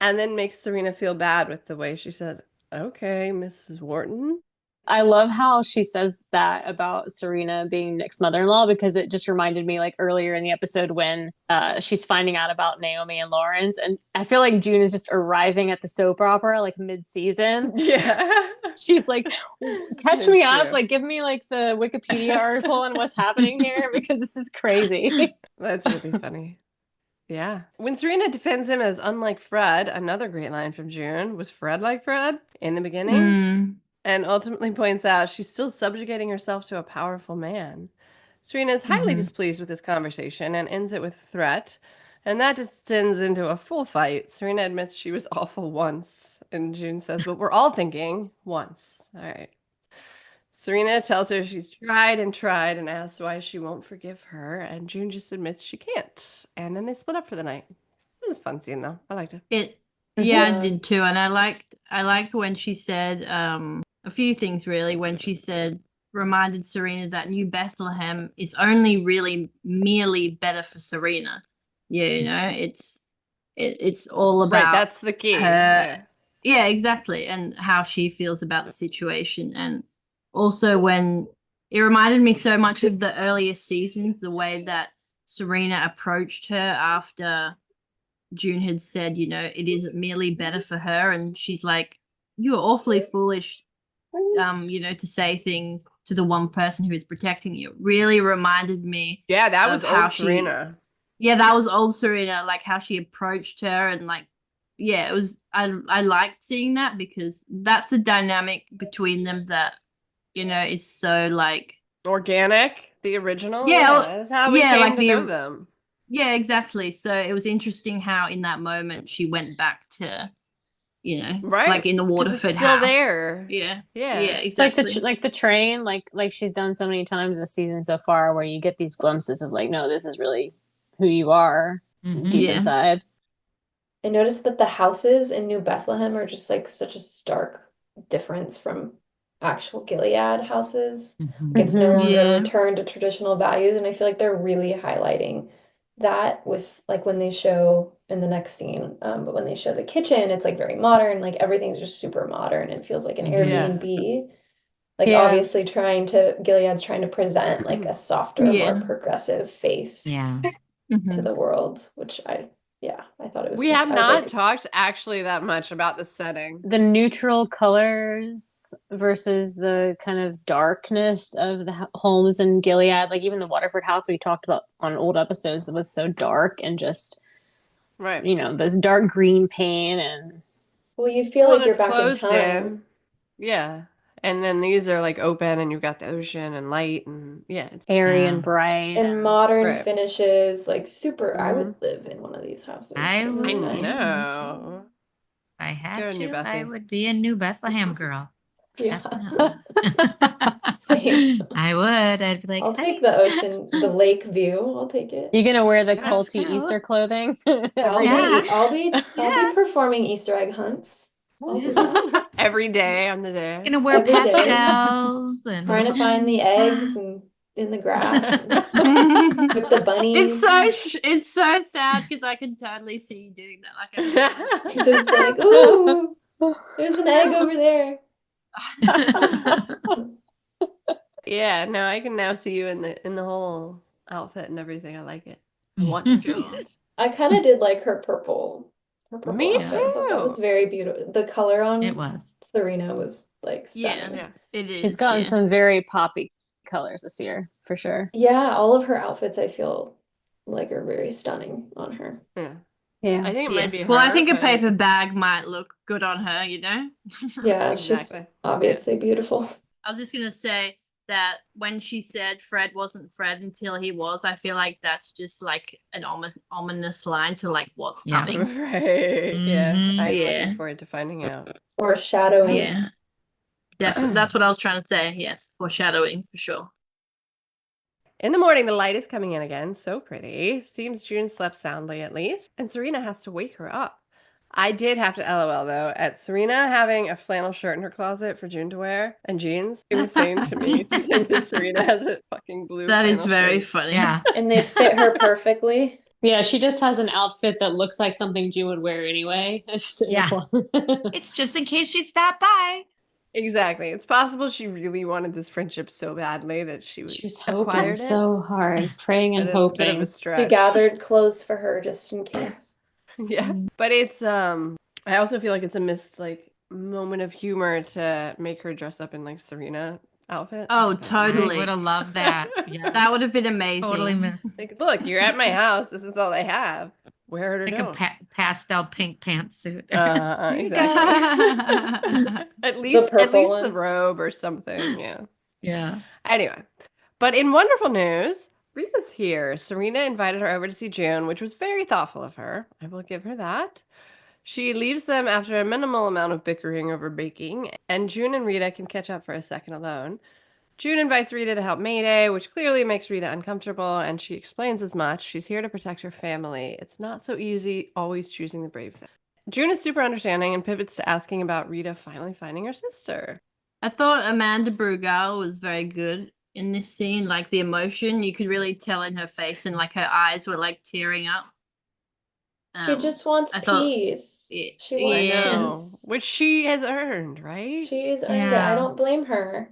and then makes Serena feel bad with the way she says, "Okay, Mrs. Wharton."
I love how she says that about Serena being Nick's mother-in-law, because it just reminded me like earlier in the episode when she's finding out about Naomi and Lawrence, and I feel like June is just arriving at the soap opera like mid-season.
Yeah.
She's like, catch
That's
me up,
true.
like give me like the Wikipedia article on what's happening here, because this is crazy.
That's really funny. Yeah. When Serena defends him as unlike Fred, another great line from June, was Fred like Fred in the beginning?
Mm.
And ultimately points out she's still subjugating herself to a powerful man. Serena is highly displeased with this conversation and ends it with a threat. And that descends into a full fight. Serena admits she was awful once. And June says, but we're all thinking once. All right. Serena tells her she's tried and asks why she won't forgive her. And June just admits she can't. And then they split up for the night. It was a fun scene, though. I liked it.
Yeah, I did too. And I liked when she said a few things really. When she said, reminded Serena that New Bethlehem is only really merely better for Serena. You know, it's all about
Right, that's the key.
her. Yeah, exactly. And how she feels about the situation. And also when it reminded me so much of the earlier seasons, the way that Serena approached her after June had said, you know, it isn't merely better for her. And she's like, you're awfully foolish, you know, to say things to the one person who is protecting you. It really reminded me.
Yeah, that was
of how
old Serena.
Yeah, that was old Serena, like how she approached her and like, yeah, it was, I liked seeing that because that's the dynamic between them that, you know, is so like.
Organic, the original.
Yeah,
that's how we came
like
to know them.
Yeah, exactly. So it was interesting how in that moment she went back to, you know,
Right.
like in the
'Cause
Waterford
it's still
house.
there.
Yeah.
Yeah.
Yeah,
It's like
exactly.
the train, like she's done so many times this season so far, where you get these glimpses of like, no, this is really who you are deep
Yeah.
inside.
I noticed that the houses in New Bethlehem are just like such a stark difference from actual Gilead houses. Like, it's no longer
Yeah.
a return to traditional values, and I feel like they're really highlighting that with like when they show in the next scene. But when they show the kitchen, it's like very modern, like everything's just super modern. It feels like an Airbnb. Like
Yeah.
obviously Gilead's trying to present like a softer,
Yeah.
more progressive face
Yeah.
to the world, which I thought it was
We have
I was
not
like,
talked actually that much about the setting.
The neutral colors versus the kind of darkness of the homes in Gilead, like even the Waterford house we talked about on old episodes, that was so dark and just,
Right.
you know, this dark green paint and.
well, you feel like you're
it's
back in
closed
time.
Yeah. And then these are like open and you've got the ocean and light and it's
airy and bright
And modern
Right.
finishes, like super. I would live in one of these houses.
I
They're
would.
really
I
nice.
know.
If I
You're
had
a New
to, I
Bethy.
would be a New Bethlehem girl.
Yeah.
Definitely.
Same.
I would. I'd be like,
I'll
honey.
take the ocean, the lake view. I'll take it.
You gonna wear the
Let's
culty
go.
Easter clothing?
I'll be
Yeah.
performing Easter egg hunts. I'll do that.
Every day on the day.
Gonna wear
Every day.
pastels and
Trying to find the eggs and in the grass and with the bunnies.
It's so sad because I can totally see you doing that. Like,
It's just like, ooh, there's an egg over there.
Yeah, no, I can now see you in the whole outfit and everything. I like it. I want to see it.
I kind of did like her purple.
Me
outfit. I thought that was very beautiful. The color on
It was.
Serena was like stunning.
Yeah.
it is.
She's gotten some very poppy colors this year, for sure.
Yeah, all of her outfits I feel like are very stunning on her.
Yeah.
Yeah.
I think it might be
Well, I
her,
think a
but-
paper bag might look good on her, you know?
Yeah, she's
Exactly.
obviously beautiful.
I was just going to say that when she said Fred wasn't Fred until he was, I feel like that's just like an ominous line to like what's
Yeah.
coming.
Right. Yeah.
Mhm.
I'm
Yeah.
looking forward to finding out.
Foreshadowing.
Yeah. Definitely. That's what I was trying to say. Yes. Foreshadowing for sure.
In the morning, the light is coming in again. So pretty. Seems June slept soundly at least. And Serena has to wake her up. I did have to LOL though at Serena having a flannel shirt in her closet for June to wear and jeans. Insane to me to think that Serena has a fucking blue
That is
flannel
very
shirt.
funny.
Yeah.
And they fit her perfectly.
Yeah, she just has an outfit that looks like something June would wear anyway.
Yeah. It's just in case she stopped by.
Exactly. It's possible she really wanted this friendship so badly that she
She was hoping
acquired it,
so hard, praying and
but it's a bit of a
hoping.
She
stretch.
gathered clothes for her just in case.
Yeah. But it's I also feel like it's a missed like moment of humor to make her dress up in like Serena outfit.
Oh,
Like, that would be-
I
totally.
would have loved that. Yeah.
That would have been amazing.
Totally missed.
Like, look, you're at my house. This is all I have. Wear it or
Like
don't.
a pastel pink pantsuit.
Uh-huh,
Here you
exactly.
go.
At least
purple
the
one.
robe or something. Yeah.
Yeah.
Anyway, but in wonderful news, Rita's here. Serena invited her over to see June, which was very thoughtful of her. I will give her that. She leaves them after a minimal amount of bickering over baking, and June and Rita can catch up for a second alone. June invites Rita to help Mayday, which clearly makes Rita uncomfortable, and she explains as much. She's here to protect her family. It's not so easy always choosing the brave thing. June is super understanding and pivots to asking about Rita finally finding her sister.
I thought Amanda Brugal was very good in this scene. Like the emotion, you could really tell in her face, and like her eyes were like tearing up.
She just wants
I thought-
peace.
Yeah,
She wants
I know,
peace.
which she has earned, right?
She has earned it. I
Yeah.
don't blame her.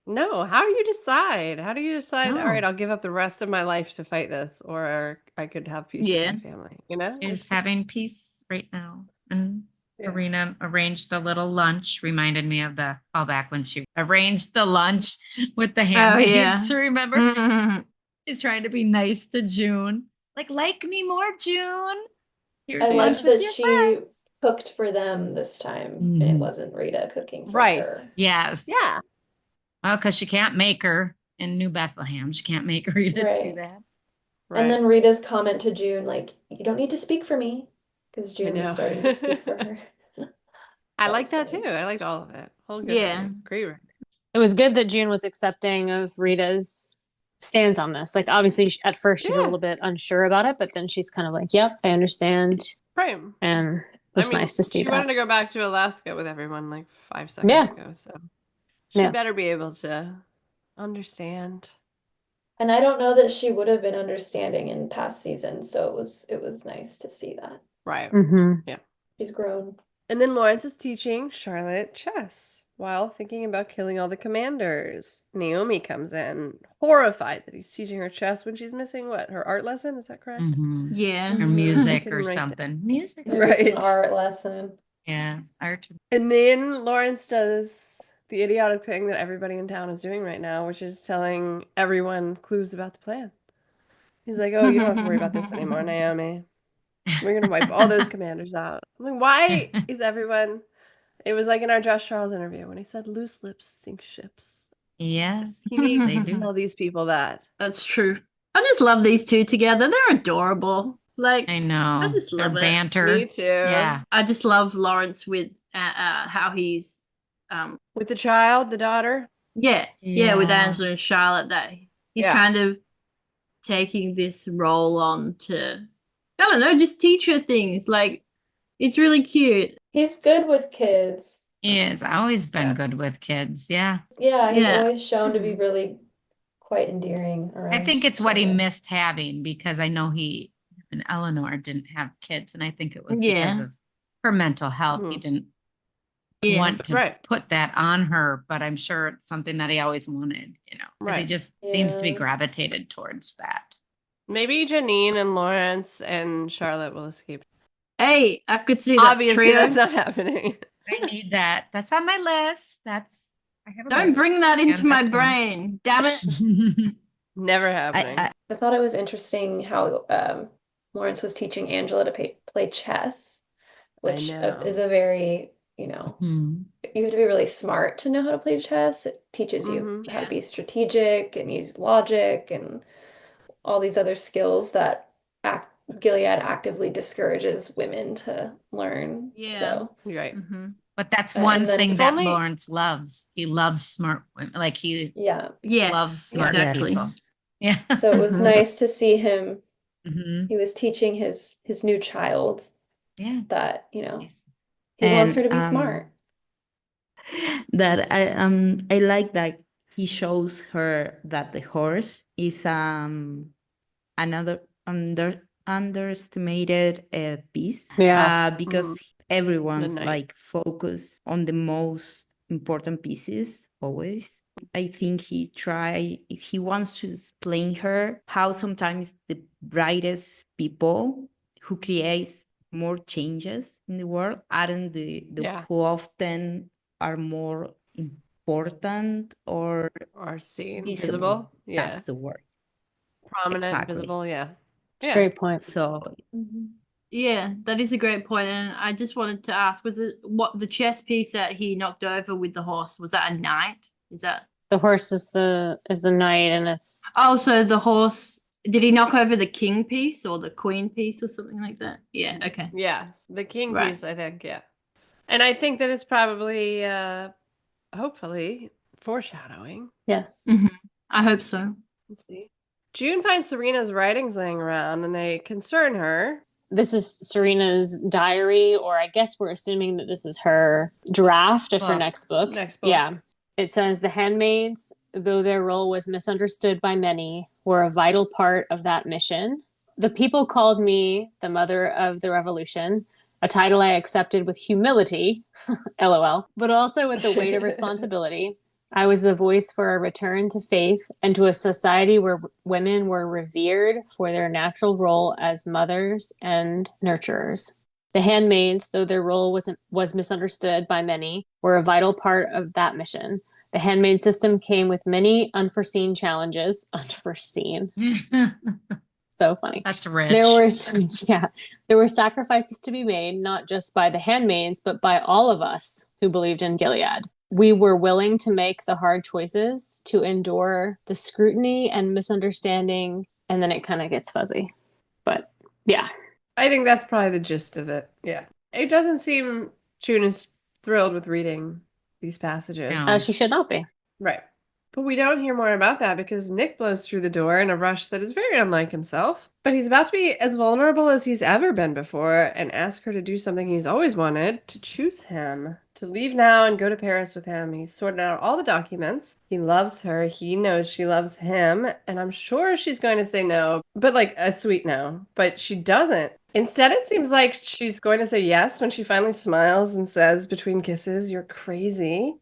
No, how do you decide? How do you decide, all right,
No.
I'll give up the rest of my life to fight this, or I could have peace with
Yeah.
my family, you know?
She's
It's just-
having peace right now. And
Yeah.
Serena arranged the little lunch, reminded me of the callback when she arranged the lunch with the handmaids.
yeah.
Remember?
Mhm.
She's trying to be nice to June. Like me more, June. Here's
I
lunch
love
with
that
your
she
friends.
cooked for them this time, and it
Mhm.
wasn't Rita cooking for
Right.
her.
Yes.
Yeah.
Oh, because she can't make her in New Bethlehem. She can't make Rita do
Right.
that.
Right.
And then Rita's comment to June, like, you don't need to speak for me, because June
know.
is starting to speak for her.
I
That
like
was
that
funny.
too. I liked all of it. Whole good
Yeah.
writing. Great writing.
It was good that June was accepting of Rita's stance on this. Like, obviously, at first she was a
Yeah.
little bit unsure about it, but then she's kind of like, "Yep, I understand,"
Right.
and it was nice to see
she
that.
wanted to go back to Alaska with everyone like 5 seconds
Yeah.
ago, so she
Yeah.
better be able to understand.
And I don't know that she would have been understanding in past seasons, so it was nice to see that.
Right.
Mm-hmm.
She's grown.
And then Lawrence is teaching Charlotte chess while thinking about killing all the commanders. Naomi comes in, horrified that he's teaching her chess when she's missing what? Her art lesson? Is that correct?
Mhm.
Yeah.
Or
Mhm.
music
Didn't
or
write that.
something. Music.
There was
Right.
an art lesson.
Yeah. Art.
And then Lawrence does the idiotic thing that everybody in town is doing right now, which is telling everyone clues about the plan. He's like, oh, you don't have to worry about this anymore, Naomi. We're going to wipe all those commanders out. I'm like, why is everyone... It was like in our Josh Charles interview when he said loose lips sink ships.
Yes.
He needs
They
to
do.
tell these people that.
That's true. I just love these two together. They're adorable. Like,
I know.
I just
Their
love it.
banter.
Me too.
Yeah.
I just love Lawrence with how he's
With the child, the daughter.
yeah with
Yeah.
Angela and Charlotte, that he's
Yeah.
kind of taking this role on to, I don't know, just teach her things. Like, it's really cute.
He's good with kids.
He has always been
Yeah.
good with kids. Yeah.
Yeah, he's
Yeah.
always shown to be really quite endearing around.
I think it's what he
children.
missed having, because I know he and Eleanor didn't have kids. And I think it was because
Yeah.
of her mental health. He
Mhm.
didn't
Yeah.
want to
Right.
put that on her, but I'm sure it's something that he always wanted, you know, 'cause he
Right.
just seems to be
Yeah.
gravitated towards that.
Maybe Janine and Lawrence and Charlotte will escape.
Hey, I could see that
Obviously,
trio.
that's not happening.
I need that. That's on my list. I have a
Don't
list.
bring that into
And
my
that's one.
brain. Damn it.
Never happening.
I thought it was interesting how Lawrence was teaching Angela to play chess, which
know.
is a very, you know,
Mhm.
you have to be really smart to know how to play chess. It teaches you
Mhm.
how to be strategic and use logic and all these other skills that Gilead actively discourages women to learn.
Yeah.
So
Right.
Mhm.
But that's
And
one
then
thing
if
that
only-
Lawrence loves. He loves smart women. Like he
yeah.
Yes,
loves smart
exactly.
people. Yeah.
So it was nice to see him.
hmm
He was teaching his new child
Yeah.
that, you know,
Yes.
he wants
And,
her to be smart.
that I like that he shows her that the horse is another underestimated piece.
Yeah.
Because everyone's
knight.
like focused on the most important pieces always. I think he wants to explain her how sometimes the brightest people who creates more changes in the world aren't the
Yeah.
who often are more important or
Or seen,
visible.
visible. Yeah.
That's the word.
Prominent,
Exactly.
visible. Yeah.
It's a
Yeah.
great point.
So
Yeah, that is a great point. And I just wanted to ask, was it what the chess piece that he knocked over with the horse, was that a knight? Is that
The horse is the knight, and it's
so the horse, did he knock over the king piece or the queen piece or something like that? Yeah, okay.
Yes. The king
Right.
piece, I think. Yeah. And I think that it's probably, hopefully, foreshadowing.
yes.
I hope so.
We'll see. June finds Serena's writings laying around and they concern her.
This is Serena's diary, or I guess we're assuming that this is her draft of her
Book.
next book.
Next book.
Yeah. It says the handmaids, though their role was misunderstood by many, were a vital part of that mission. The people called me the mother of the revolution, a title I accepted with humility, lol, but also with the weight of responsibility. I was the voice for a return to faith and to a society where women were revered for their natural role as mothers and nurturers. The handmaids, though their role was misunderstood by many, were a vital part of that mission. The handmaid system came with many unforeseen challenges. Unforeseen. So funny.
That's rich.
There were sacrifices to be made, not just by the handmaids, but by all of us who believed in Gilead. We were willing to make the hard choices, to endure the scrutiny and misunderstanding, and then it kind of gets fuzzy. But yeah.
I think that's probably the gist of it. Yeah. It doesn't seem June is thrilled with reading these passages.
No.
She should not be.
Right. But we don't hear more about that because Nick blows through the door in a rush that is very unlike himself. But he's about to be as vulnerable as he's ever been before and ask her to do something he's always wanted, to choose him, to leave now and go to Paris with him. He's sorted out all the documents. He loves her. He knows she loves him. And I'm sure she's going to say no, but like a sweet no. But she doesn't. Instead, it seems like she's going to say yes when she finally smiles and says between kisses, "You're crazy."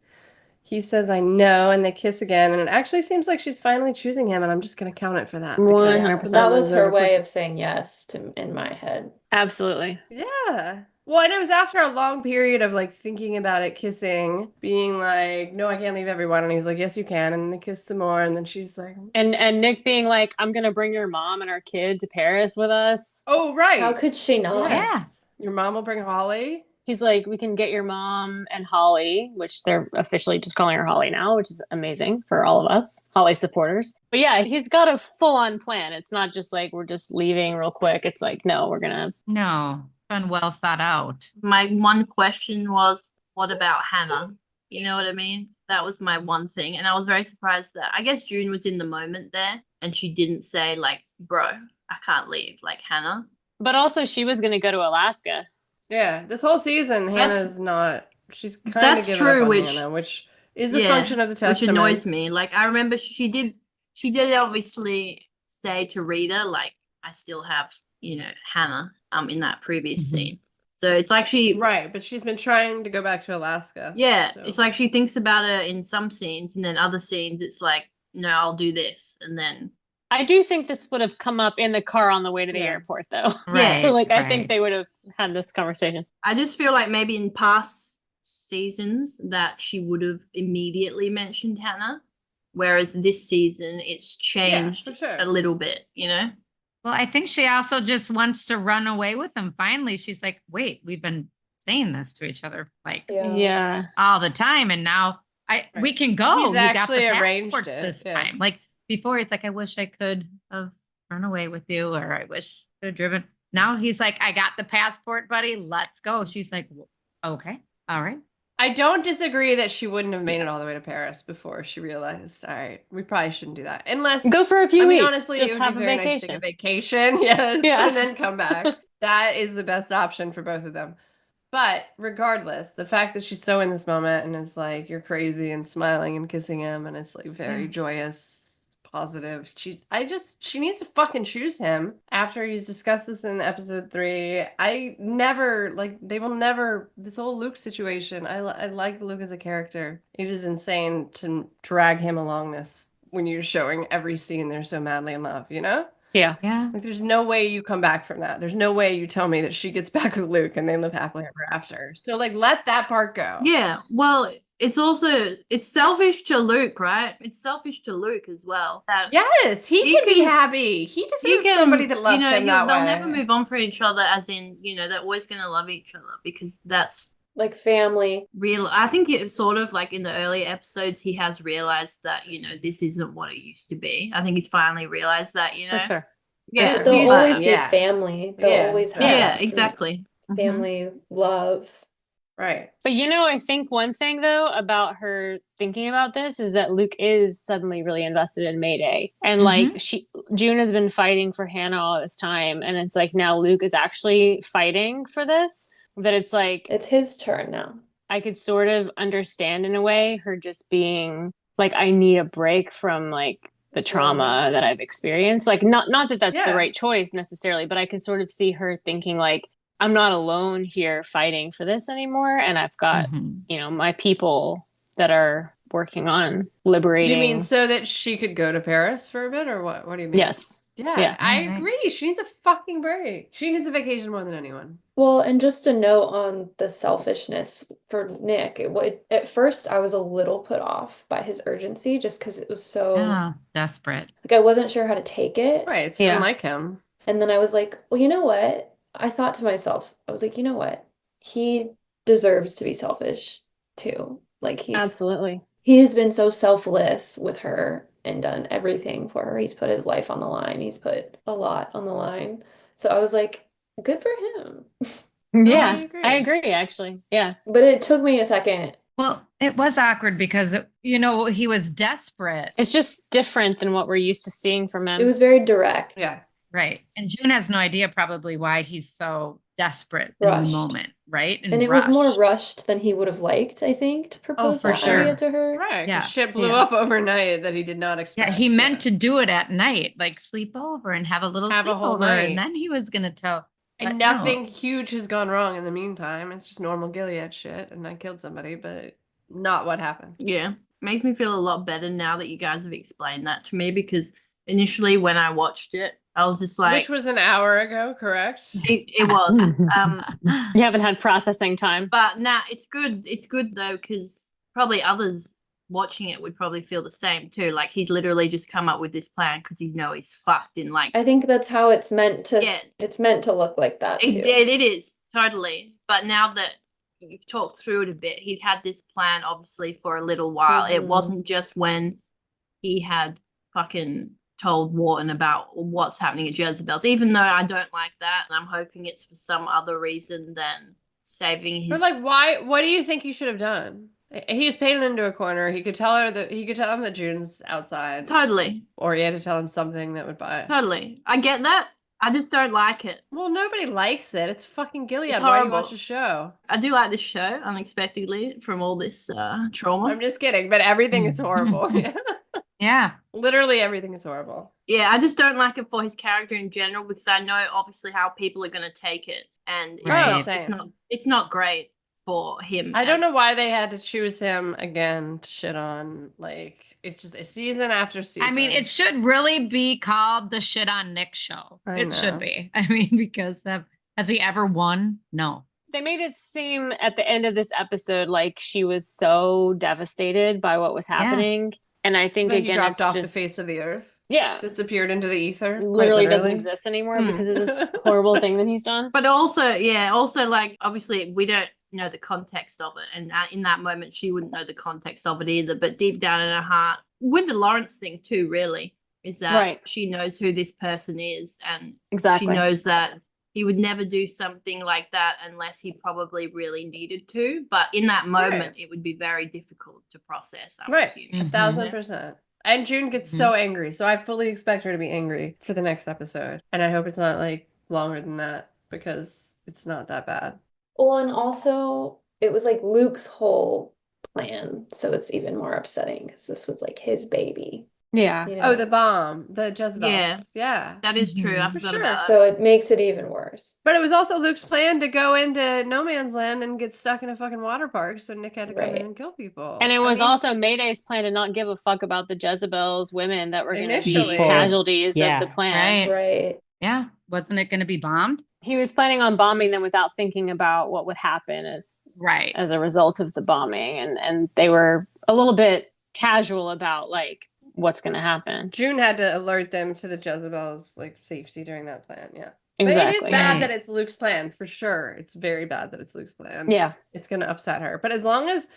He says, "I know," and they kiss again, and it actually seems like she's finally choosing him, and I'm just going to count it for that.
100%.
That was her way of saying yes to in my head.
Absolutely.
Yeah. Well, and it was after a long period of like thinking about it, kissing, being like, "No, I can't leave everyone," and he's like, "Yes, you can," and they kiss some more, and then she's like,
And Nick being like, "I'm gonna bring your mom and our kid to Paris with us."
"Oh, right."
How could she not?
Yeah.
Your mom will bring Holly.
He's like, "We can get your mom and Holly," which they're officially just calling her Holly now, which is amazing for all of us Holly supporters. But yeah, he's got a full-on plan. It's not just like we're just leaving real quick. It's like, no, we're gonna.
No, been well thought out.
My one question was, what about Hannah? You know what I mean? That was my one thing. And I was very surprised that I guess June was in the moment there and she didn't say like, "Bro, I can't leave," like Hannah.
But also, she was gonna go to Alaska.
Yeah, this whole season, Hannah's not. She's kind of
That's
given
true,
up on
which-
Hannah, which is a function of the
which
Testament.
annoys me. Like I remember she did obviously say to Rita, like, "I still have, Hannah in that previous scene." So it's like she
Right, but she's been trying to go back to Alaska.
Yeah,
so-
it's like she thinks about it in some scenes and then other scenes it's like, "No, I'll do this." And then
I do think this would have come up in the car on the way to the
Yeah.
airport, though.
Right.
Like, I think
right.
they would have had this conversation.
I just feel like maybe in past seasons that she would have immediately mentioned Hannah, whereas this season it's changed
for sure.
a little bit,
Well, I think she also just wants to run away with him. Finally, she's like, "Wait, we've been saying this to each other like
Yeah.
all the time, and now we can go.
He's
You got
actually
the
arranged
passports
it,
this
yeah.
time." Like before, it's like, "I wish I could have run away with you," or "I wish I could have driven." Now he's like, "I got the passport, buddy. Let's go." She's like, "Okay, all right."
I don't disagree that she wouldn't have made it all the way to Paris before she realized, all right, we probably shouldn't do that. Unless
Go for a few weeks.
honestly,
Just
it would
have
be
a
very nice to take
vacation.
a vacation, yes,
Yeah.
and then come back. That is the best option for both of them. But regardless, the fact that she's so in this moment and is like, "You're crazy," and smiling and kissing him, and it's like very joyous, positive. She needs to fucking choose him after he's discussed this in episode 3. They will never, this whole Luke situation, I like Luke as a character. It is insane to drag him along this when you're showing every scene they're so madly in love, you know?
Yeah.
Yeah.
Like, there's no way you come back from that. There's no way you tell me that she gets back with Luke and they live happily ever after. So, like, let that part go.
Yeah, well, it's selfish to Luke, right? It's selfish to Luke as well. That
Yes, he can be happy. He
he
deserves somebody that loves him that
they'll
way.
never move on for each other, as in, they're always gonna love each other because that's
Like family.
real. I think it's sort of like in the early episodes, he has realized that, this isn't what it used to be. I think he's finally realized that,
For sure.
Yeah,
They'll always be
yeah.
family. They'll
Yeah,
always have
yeah, exactly.
family love.
Right.
But I think one thing though about her thinking about this is that Luke is suddenly really invested in Mayday. And like June has been fighting for Hannah all this time. And it's like now Luke is actually fighting for this. That it's like
It's his turn now.
I could sort of understand in a way her just being like, I need a break from like the trauma that I've experienced. Like not that that's the right choice necessarily, but I can sort of see her thinking like, I'm not alone here fighting for this anymore. And I've got, my people that are working on liberating.
You mean so that she could go to Paris for a bit, or what? What do you mean?
Yes.
Yeah, I agree. She needs a fucking break. She needs a vacation more than anyone.
Well, and just a note on the selfishness for Nick. At first, I was a little put off by his urgency just because it was so
desperate.
like I wasn't sure how to take it.
Right. It's unlike him.
And then I was like, well, you know what? I thought to myself, I was like, you know what? He deserves to be selfish too. Like
absolutely.
He has been so selfless with her and done everything for her. He's put his life on the line. He's put a lot on the line. So I was like, good for him.
Yeah, I agree actually. Yeah.
But it took me a second.
Well, it was awkward because, he was desperate.
It's just different than what we're used to seeing from him.
It was very direct.
Yeah.
Right. And June has no idea probably why he's so desperate in the moment, right?
And it was more rushed than he would have liked, I think, to propose that idea to her.
Right. Yeah. Shit blew up overnight that he did not expect.
Yeah, he meant to do it at night, like sleep over and have a little
whole
sleepover,
night.
and then he was going to tell.
And nothing huge has gone wrong in the meantime. It's just normal Gilead shit, and I killed somebody, but not what happened.
Yeah. Makes me feel a lot better now that you guys have explained that to me, because initially when I watched it, I was just like,
which was an hour ago, correct?
It was.
You haven't had processing time.
But it's good. It's good though, because probably others watching it would probably feel the same too. Like he's literally just come up with this plan because he's fucked in like.
I think that's how it's meant to. Yeah. It's meant to look like that too.
It is totally. But now that you've talked through it a bit, he'd had this plan obviously for a little while. It wasn't just when he had fucking told Wharton about what's happening at Jezebel's, even though I don't like that, and I'm hoping it's for some other reason than saving his.
But like, why? What do you think he should have done? He was painted into a corner. He could tell him that June's outside.
Totally.
Or he had to tell him something that would buy.
Totally. I get that. I just don't like it.
Well, nobody likes it. It's fucking Gilead.
It's
Why do you
horrible.
watch the show?
I do like this show unexpectedly from all this trauma.
I'm just kidding, but everything is horrible.
Yeah.
Literally everything is horrible.
Yeah, I just don't like it for his character in general because I know obviously how people are going to take it, and it's not great for him.
I don't know why they had to choose him again to shit on. Like, it's just a season after season.
I mean, it should really be called the Shit on Nick show. It should be. I mean, because has he ever won? No.
They made it seem at the end of this episode like she was so devastated by what was happening. Yeah. And I think, again,
he dropped
it's
off
just
the face of the earth.
Yeah.
Disappeared into the ether.
Literally doesn't exist anymore because of this horrible thing that he's done.
But also, like, obviously, we don't know the context of it. And in that moment, she wouldn't know the context of it either. But deep down in her heart, with the Lawrence thing too, really, is that she knows who this person is. And she knows that he would never do something like that unless he probably really needed to. But in that moment, it would be very difficult to process. I'm assuming.
1,000%. And June gets so angry. So I fully expect her to be angry for the next episode. And I hope it's not like longer than that because it's not that bad.
Well, and also it was like Luke's whole plan. So it's even more upsetting because this was like his baby.
Yeah.
you
Oh,
know.
the bomb, the Jezebels. Yeah.
That is true. I
Mhm.
For
forgot
sure.
about that.
So it makes it even worse.
But it was also Luke's plan to go into no man's land and get stuck in a fucking water park, so Nick had to come in
Right.
and kill people.
And it
I
was
mean,
also Mayday's plan to not give a fuck about the Jezebel's women that were going to be
Initially.
casualties of the
Yeah.
plan.
Right.
Right.
Yeah. Wasn't it going to be bombed?
He was planning on bombing them without thinking about what would happen
Right.
as a result of the bombing, and they were a little bit casual about like what's going to happen.
June had to alert them to the Jezebel's like safety during that plan. Yeah. But it is
Exactly.
bad
Right.
that it's Luke's plan, for sure. It's very bad that it's Luke's plan.
Yeah.
It's going to upset her. But as long as,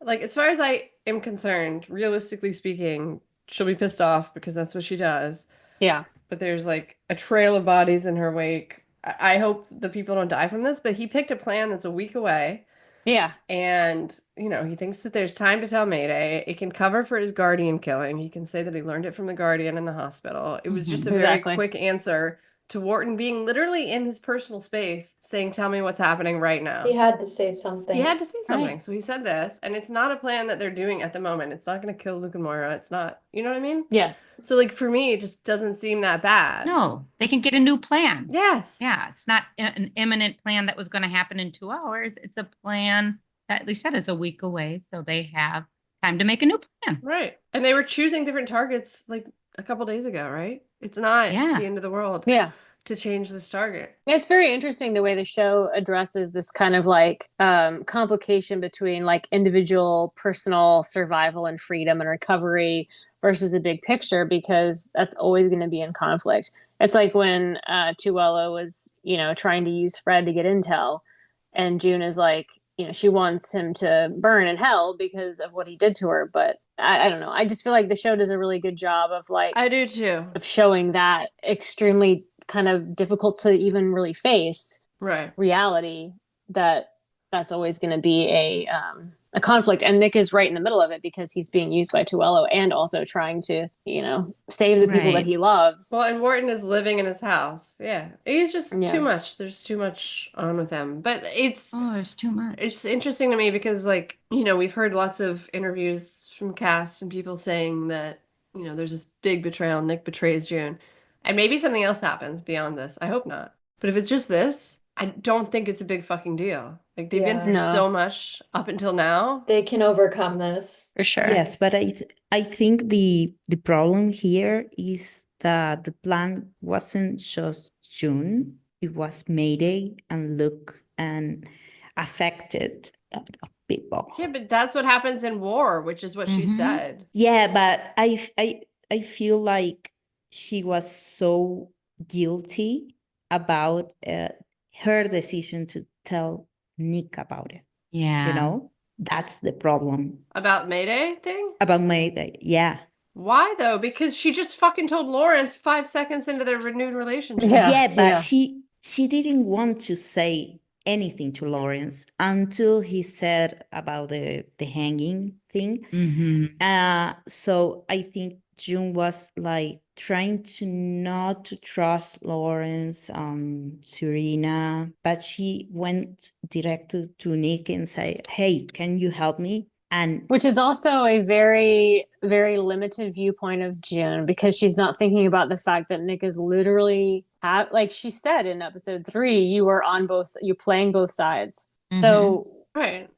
like, as far as I am concerned, realistically speaking, she'll be pissed off because that's what she does.
Yeah.
But there's like a trail of bodies in her wake. I hope the people don't die from this, but he picked a plan that's a week away.
Yeah.
And, you know, he thinks that there's time to tell Mayday. It can cover for his guardian killing. He can say that he learned it from the guardian in the hospital. It was just a very
Exactly.
quick answer to Wharton being literally in his personal space saying, tell me what's happening right now.
He had to say something.
He had to say something.
Right.
So he said this, and it's not a plan that they're doing at the moment. It's not going to kill Luke and Moira. It's not, you know what I mean?
Yes.
So, like, for me, it just doesn't seem that bad.
No, they can get a new plan.
Yes.
Yeah. It's not an imminent plan that was going to happen in 2 hours. It's a plan that they said is a week away. So they have time to make a new plan.
Right. And they were choosing different targets like a couple days ago, right? It's not
Yeah.
the end of the world
Yeah.
to change this target.
It's very interesting the way the show addresses this kind of like complication between like individual personal survival and freedom and recovery versus the big picture, because that's always going to be in conflict. It's like when Tuello was, you know, trying to use Fred to get intel, and June is like, you know, she wants him to burn in hell because of what he did to her. But I don't know. I just feel like the show does a really good job of like
I do too.
of showing that extremely kind of difficult to even really face
Right.
reality, that's always going to be a conflict. And Nick is right in the middle of it because he's being used by Tuello and also trying to, you know, save the people that
Right.
he loves.
Well, and Wharton is living in his house. Yeah. He's just
Yeah.
too much. There's too much on with him. But it's
Oh, there's too much.
it's interesting to me because, like, you know, we've heard lots of interviews from cast and people saying that, you know, there's this big betrayal. Nick betrays June. And maybe something else happens beyond this. I hope not. But if it's just this, I don't think it's a big fucking deal. Like, they've been
Yeah.
through
No.
so much up until now.
They can overcome this.
For sure.
Yes, but I think the problem here is that the plan wasn't just June, it was Mayday and Luke and affected a lot of people.
Yeah, but that's what happens in war, which is what she
Mhm.
said.
Yeah, but I feel like she was so guilty about her decision to tell Nick about it.
Yeah.
You know, that's the problem
About Mayday thing?
about Mayday. Yeah.
Why though? Because she just fucking told Lawrence 5 seconds into their renewed relationship.
Yeah.
Yeah, but
yeah.
she didn't want to say anything to Lawrence until he said about the hanging thing.
Mm-hmm.
So I think June was like trying to not to trust Lawrence, Serena, but she went direct to Nick and said, "Hey, can you help me?" And
Which is also a very, very limited viewpoint of June, because she's not thinking about the fact that Nick is literally like she said in episode 3, you're playing both sides. So
Right.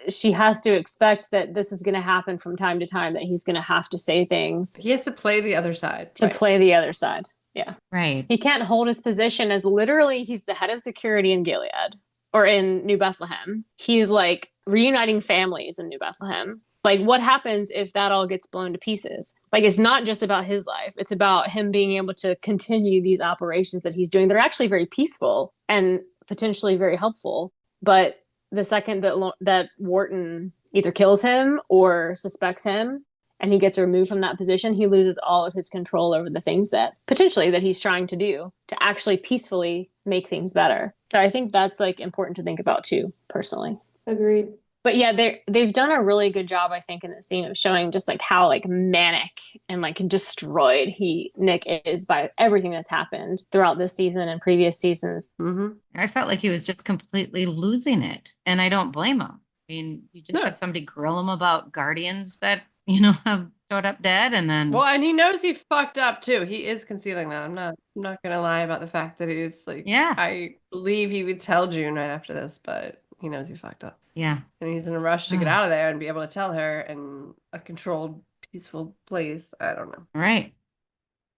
she has to expect that this is going to happen from time to time, that he's going to have to say things
He has to play the other side.
to
Right.
play the other side. Yeah.
Right.
He can't hold his position as literally he's the head of security in Gilead or in New Bethlehem. He's like reuniting families in New Bethlehem. Like, what happens if that all gets blown to pieces? Like, it's not just about his life. It's about him being able to continue these operations that he's doing. They're actually very peaceful and potentially very helpful. But the second that Wharton either kills him or suspects him and he gets removed from that position, he loses all of his control over the things that potentially that he's trying to do to actually peacefully make things better. So I think that's like important to think about too, personally.
Agreed.
But yeah, they've done a really good job, I think, in the scene of showing just like how like manic and like destroyed Nick is by everything that's happened throughout this season and previous seasons.
Mm-hmm.
I felt like he was just completely losing it. And I don't blame him. I mean, you just
No.
had somebody grill him about guardians that, you know, have showed up dead, and then
Well, and he knows he fucked up too. He is concealing that. I'm not gonna lie about the fact that he's like,
yeah,
I believe he would tell June right after this, but he knows he fucked up.
yeah,
And he's in a rush to get
Ugh.
out of there and be able to tell her in a controlled, peaceful place. I don't know.
right.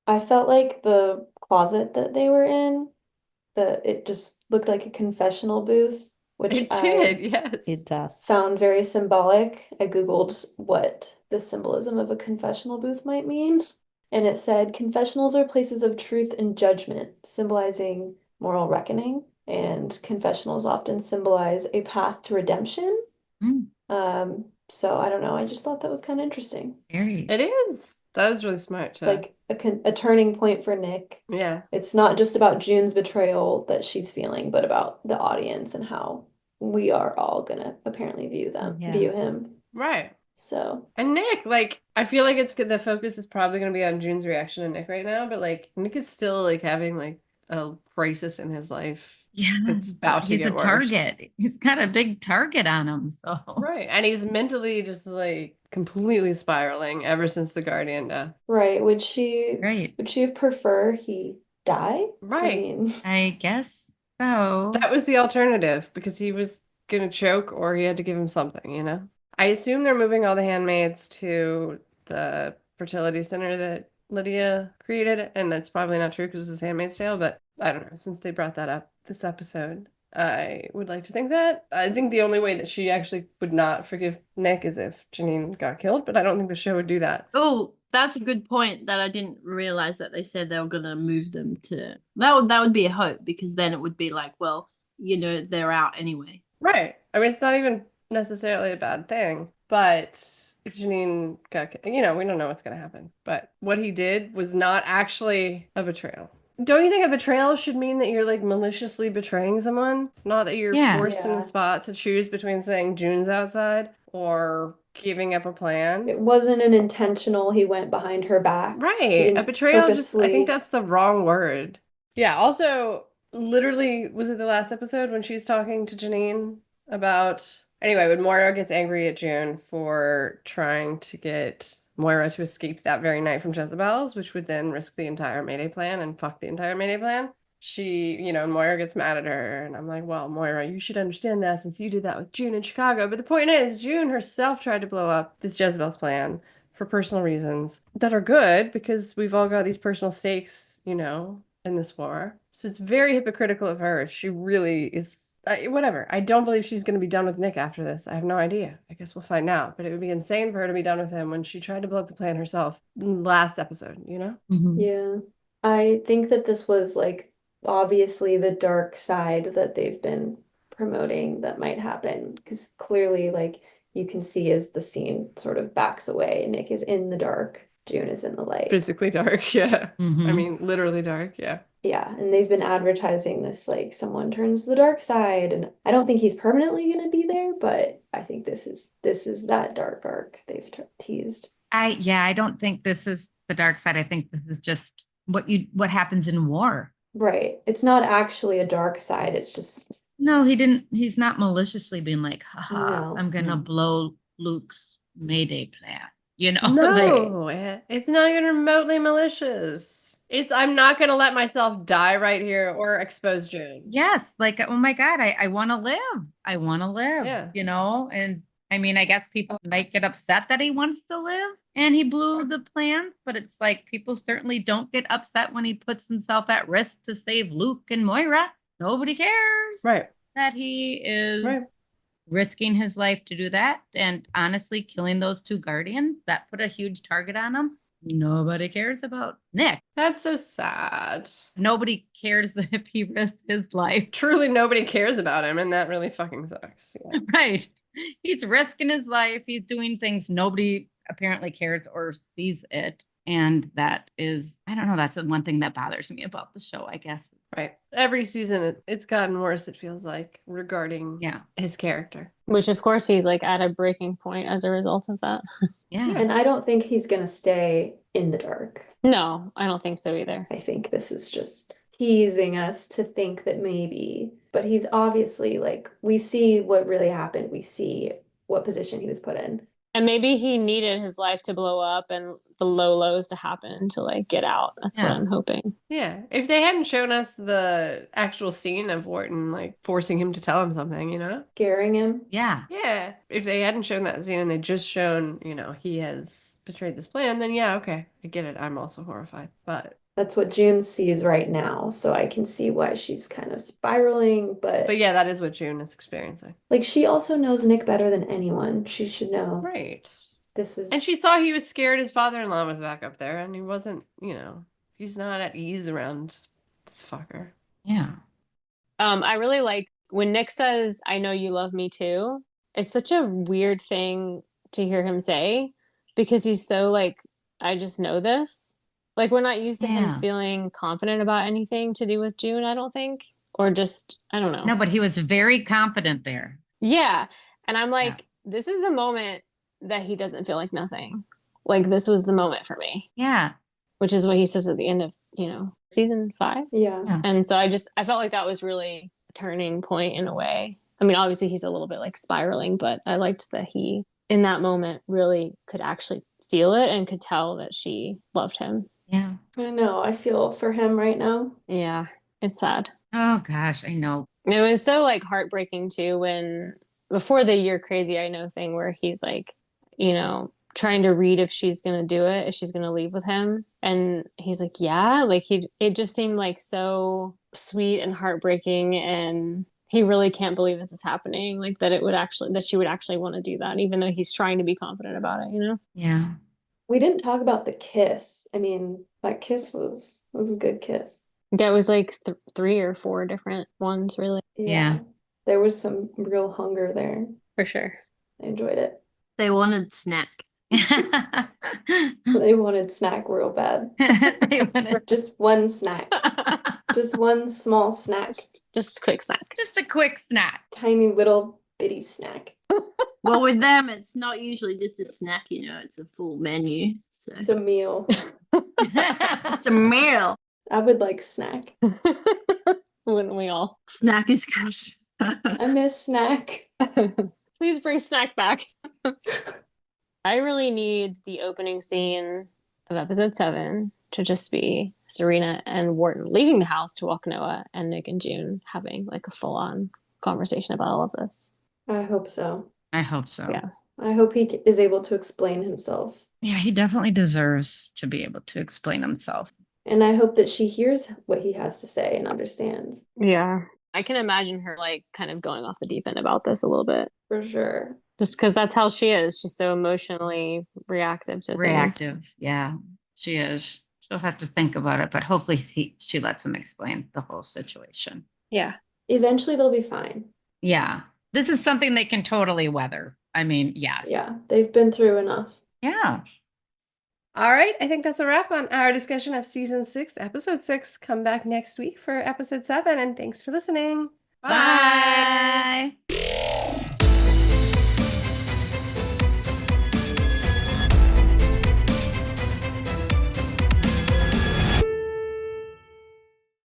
I felt like the closet that they were in, that it just looked like a confessional booth, which
It did,
I
yes.
It does.
found very symbolic. I Googled what the symbolism of a confessional booth might mean, and it said confessionals are places of truth and judgment, symbolizing moral reckoning, and confessionals often symbolize a path to redemption.
Mm,
So I don't know. I just thought that was kind of interesting.
very.
It is. That was really smart
It's
too.
like a turning point for Nick.
Yeah.
It's not just about June's betrayal that she's feeling, but about the audience and how we are all gonna apparently view him.
Right.
So
And Nick, like, I feel like it's good. The focus is probably going to be on June's reaction to Nick right now, but like, Nick is still like having like a crisis in his life.
Yeah,
It's about to
he's
get
a
worse.
target. He's got a big target on him. So
Right. And he's mentally just like completely spiraling ever since the Guardian death.
right, would
right,
she prefer he die? I
Right.
mean,
I guess so.
That was the alternative because he was going to choke or he had to give him something, you know? I assume they're moving all the handmaids to the fertility center that Lydia created, and that's probably not true because it's Handmaid's Tale, but I don't know. Since they brought that up this episode, I would like to think that. I think the only way that she actually would not forgive Nick is if Janine got killed, but I don't think the show would do that.
Oh, that's a good point that I didn't realize that they said they were gonna move them to that would be a hope, because then it would be like, well, they're out anyway.
Right. I mean, it's not even necessarily a bad thing, but if Janine got, we don't know what's going to happen. But what he did was not actually a betrayal. Don't you think a betrayal should mean that you're like maliciously betraying someone? Not that you're
Yeah.
forced in
Yeah.
a spot to choose between saying June's outside or giving up a plan.
it wasn't an intentional, he went behind her back. He
Right.
didn't
A betrayal just, I
purposely.
think that's the wrong word. Yeah. Also, literally, was it the last episode when she's talking to Janine about, anyway, when Moira gets angry at June for trying to get Moira to escape that very night from Jezebel's, which would then risk the entire Mayday plan and fuck the entire Mayday plan. She, Moira gets mad at her, and I'm like, well, Moira, you should understand that since you did that with June in Chicago. But the point is, June herself tried to blow up this Jezebel's plan for personal reasons that are good because we've all got these personal stakes, in this war. So it's very hypocritical of her if she really is, whatever. I don't believe she's going to be done with Nick after this. I have no idea. I guess we'll find out. But it would be insane for her to be done with him when she tried to blow up the plan herself last episode,
Mhm.
Yeah. I think that this was like obviously the dark side that they've been promoting that might happen, because clearly like you can see as the scene sort of backs away, Nick is in the dark, June is in the light.
Physically dark, yeah.
Mhm.
I mean, literally dark, yeah.
Yeah, and they've been advertising this like someone turns to the dark side, and I don't think he's permanently gonna be there, but I think this is that dark arc they've teased.
I don't think this is the dark side. I think this is just what happens in war.
Right. It's not actually a dark side, it's just
No, he's not maliciously being like, haha,
No.
I'm gonna blow Luke's Mayday plan. Like,
No, it's not even remotely malicious. It's, I'm not going to let myself die right here or expose June.
yes, like, oh my God, I want to live. I want to live,
Yeah.
and I mean, I guess people might get upset that he wants to live and he blew the plans, but it's like people certainly don't get upset when he puts himself at risk to save Luke and Moira. Nobody cares
Right.
that he is
Right.
risking his life to do that. And honestly, killing those two guardians, that put a huge target on him. Nobody cares about Nick.
That's so sad.
Nobody cares that if he risks his life.
Truly nobody cares about him, and that really fucking sucks. Yeah.
Right. He's risking his life. He's doing things nobody apparently cares or sees it. And that is, I don't know, that's the one thing that bothers me about the show, I guess.
Right. Every season, it's gotten worse, it feels like, regarding
Yeah.
his character.
Which, of course, he's like at a breaking point as a result of that.
Yeah.
And I don't think he's gonna stay in the dark.
No, I don't think so either.
I think this is just teasing us to think that maybe, but he's obviously like, we see what really happened. We see what position he was put in.
And maybe he needed his life to blow up and the low lows to happen to like get out. That's what
Yeah.
I'm hoping.
Yeah. If they hadn't shown us the actual scene of Wharton like forcing him to tell him something, you know?
Scaring him.
Yeah.
Yeah. If they hadn't shown that scene and they just shown, he has betrayed this plan, then yeah, okay. I get it. I'm also horrified. But
That's what June sees right now, so I can see why she's kind of spiraling, but
yeah, that is what June is experiencing.
like she also knows Nick better than anyone. She should know.
Right.
This is
And she saw he was scared his father-in-law was back up there and he wasn't, he's not at ease around this fucker.
Yeah.
I really like when Nick says, "I know you love me too." It's such a weird thing to hear him say because he's so like, I just know this. Like we're not used to him
Yeah.
feeling confident about anything to do with June, I don't think. Or just, I don't know.
No, but he was very confident there.
Yeah. And I'm like, this is the moment that he doesn't feel like nothing. Like this was the moment for me,
Yeah.
which is what he says at the end of, season 5.
yeah.
Yeah.
And so I felt like that was really a turning point in a way. I mean, obviously he's a little bit like spiraling, but I liked that he, in that moment, really could actually feel it and could tell that she loved him.
Yeah.
I know. I feel for him right now.
Yeah. It's sad.
Oh gosh, I know.
It was so like heartbreaking too when before the "you're crazy, I know" thing where he's like, trying to read if she's gonna do it, if she's gonna leave with him. And he's like, yeah, like it just seemed like so sweet and heartbreaking, and he really can't believe this is happening. Like that she would actually want to do that, even though he's trying to be confident about it,
Yeah.
We didn't talk about the kiss. I mean, that kiss was a good kiss.
That was like 3 or 4 different ones, really.
Yeah.
There was some real hunger there.
For sure.
I enjoyed it.
They wanted snack.
They wanted snack real bad. Just one snack. Just one small snack.
Just a quick snack.
Just a quick snack.
Tiny little bitty snack.
Well, with them, it's not usually just a snack, it's a full menu. So
It's a meal.
it's a meal.
I would like snack.
Wouldn't we all?
Snack is good.
I miss snack.
Please bring snack back. I really need the opening scene of episode 7 to just be Serena and Wharton leaving the house to walk Noah and Nick and June having like a full-on conversation about all of this.
I hope so.
I hope so.
Yeah.
I hope he is able to explain himself.
Yeah, he definitely deserves to be able to explain himself.
And I hope that she hears what he has to say and understands.
Yeah. I can imagine her like kind of going off the deep end about this a little bit.
For sure.
Just because that's how she is. She's so emotionally reactive to things.
Reactive. Yeah, she is. She'll have to think about it, but hopefully she lets him explain the whole situation.
Yeah.
Eventually they'll be fine.
Yeah. This is something they can totally weather. I mean, yes.
Yeah. They've been through enough.
Yeah.
All right, I think that's a wrap on our discussion of season 6, episode 6. Come back next week for episode 7, and thanks for listening.
Bye.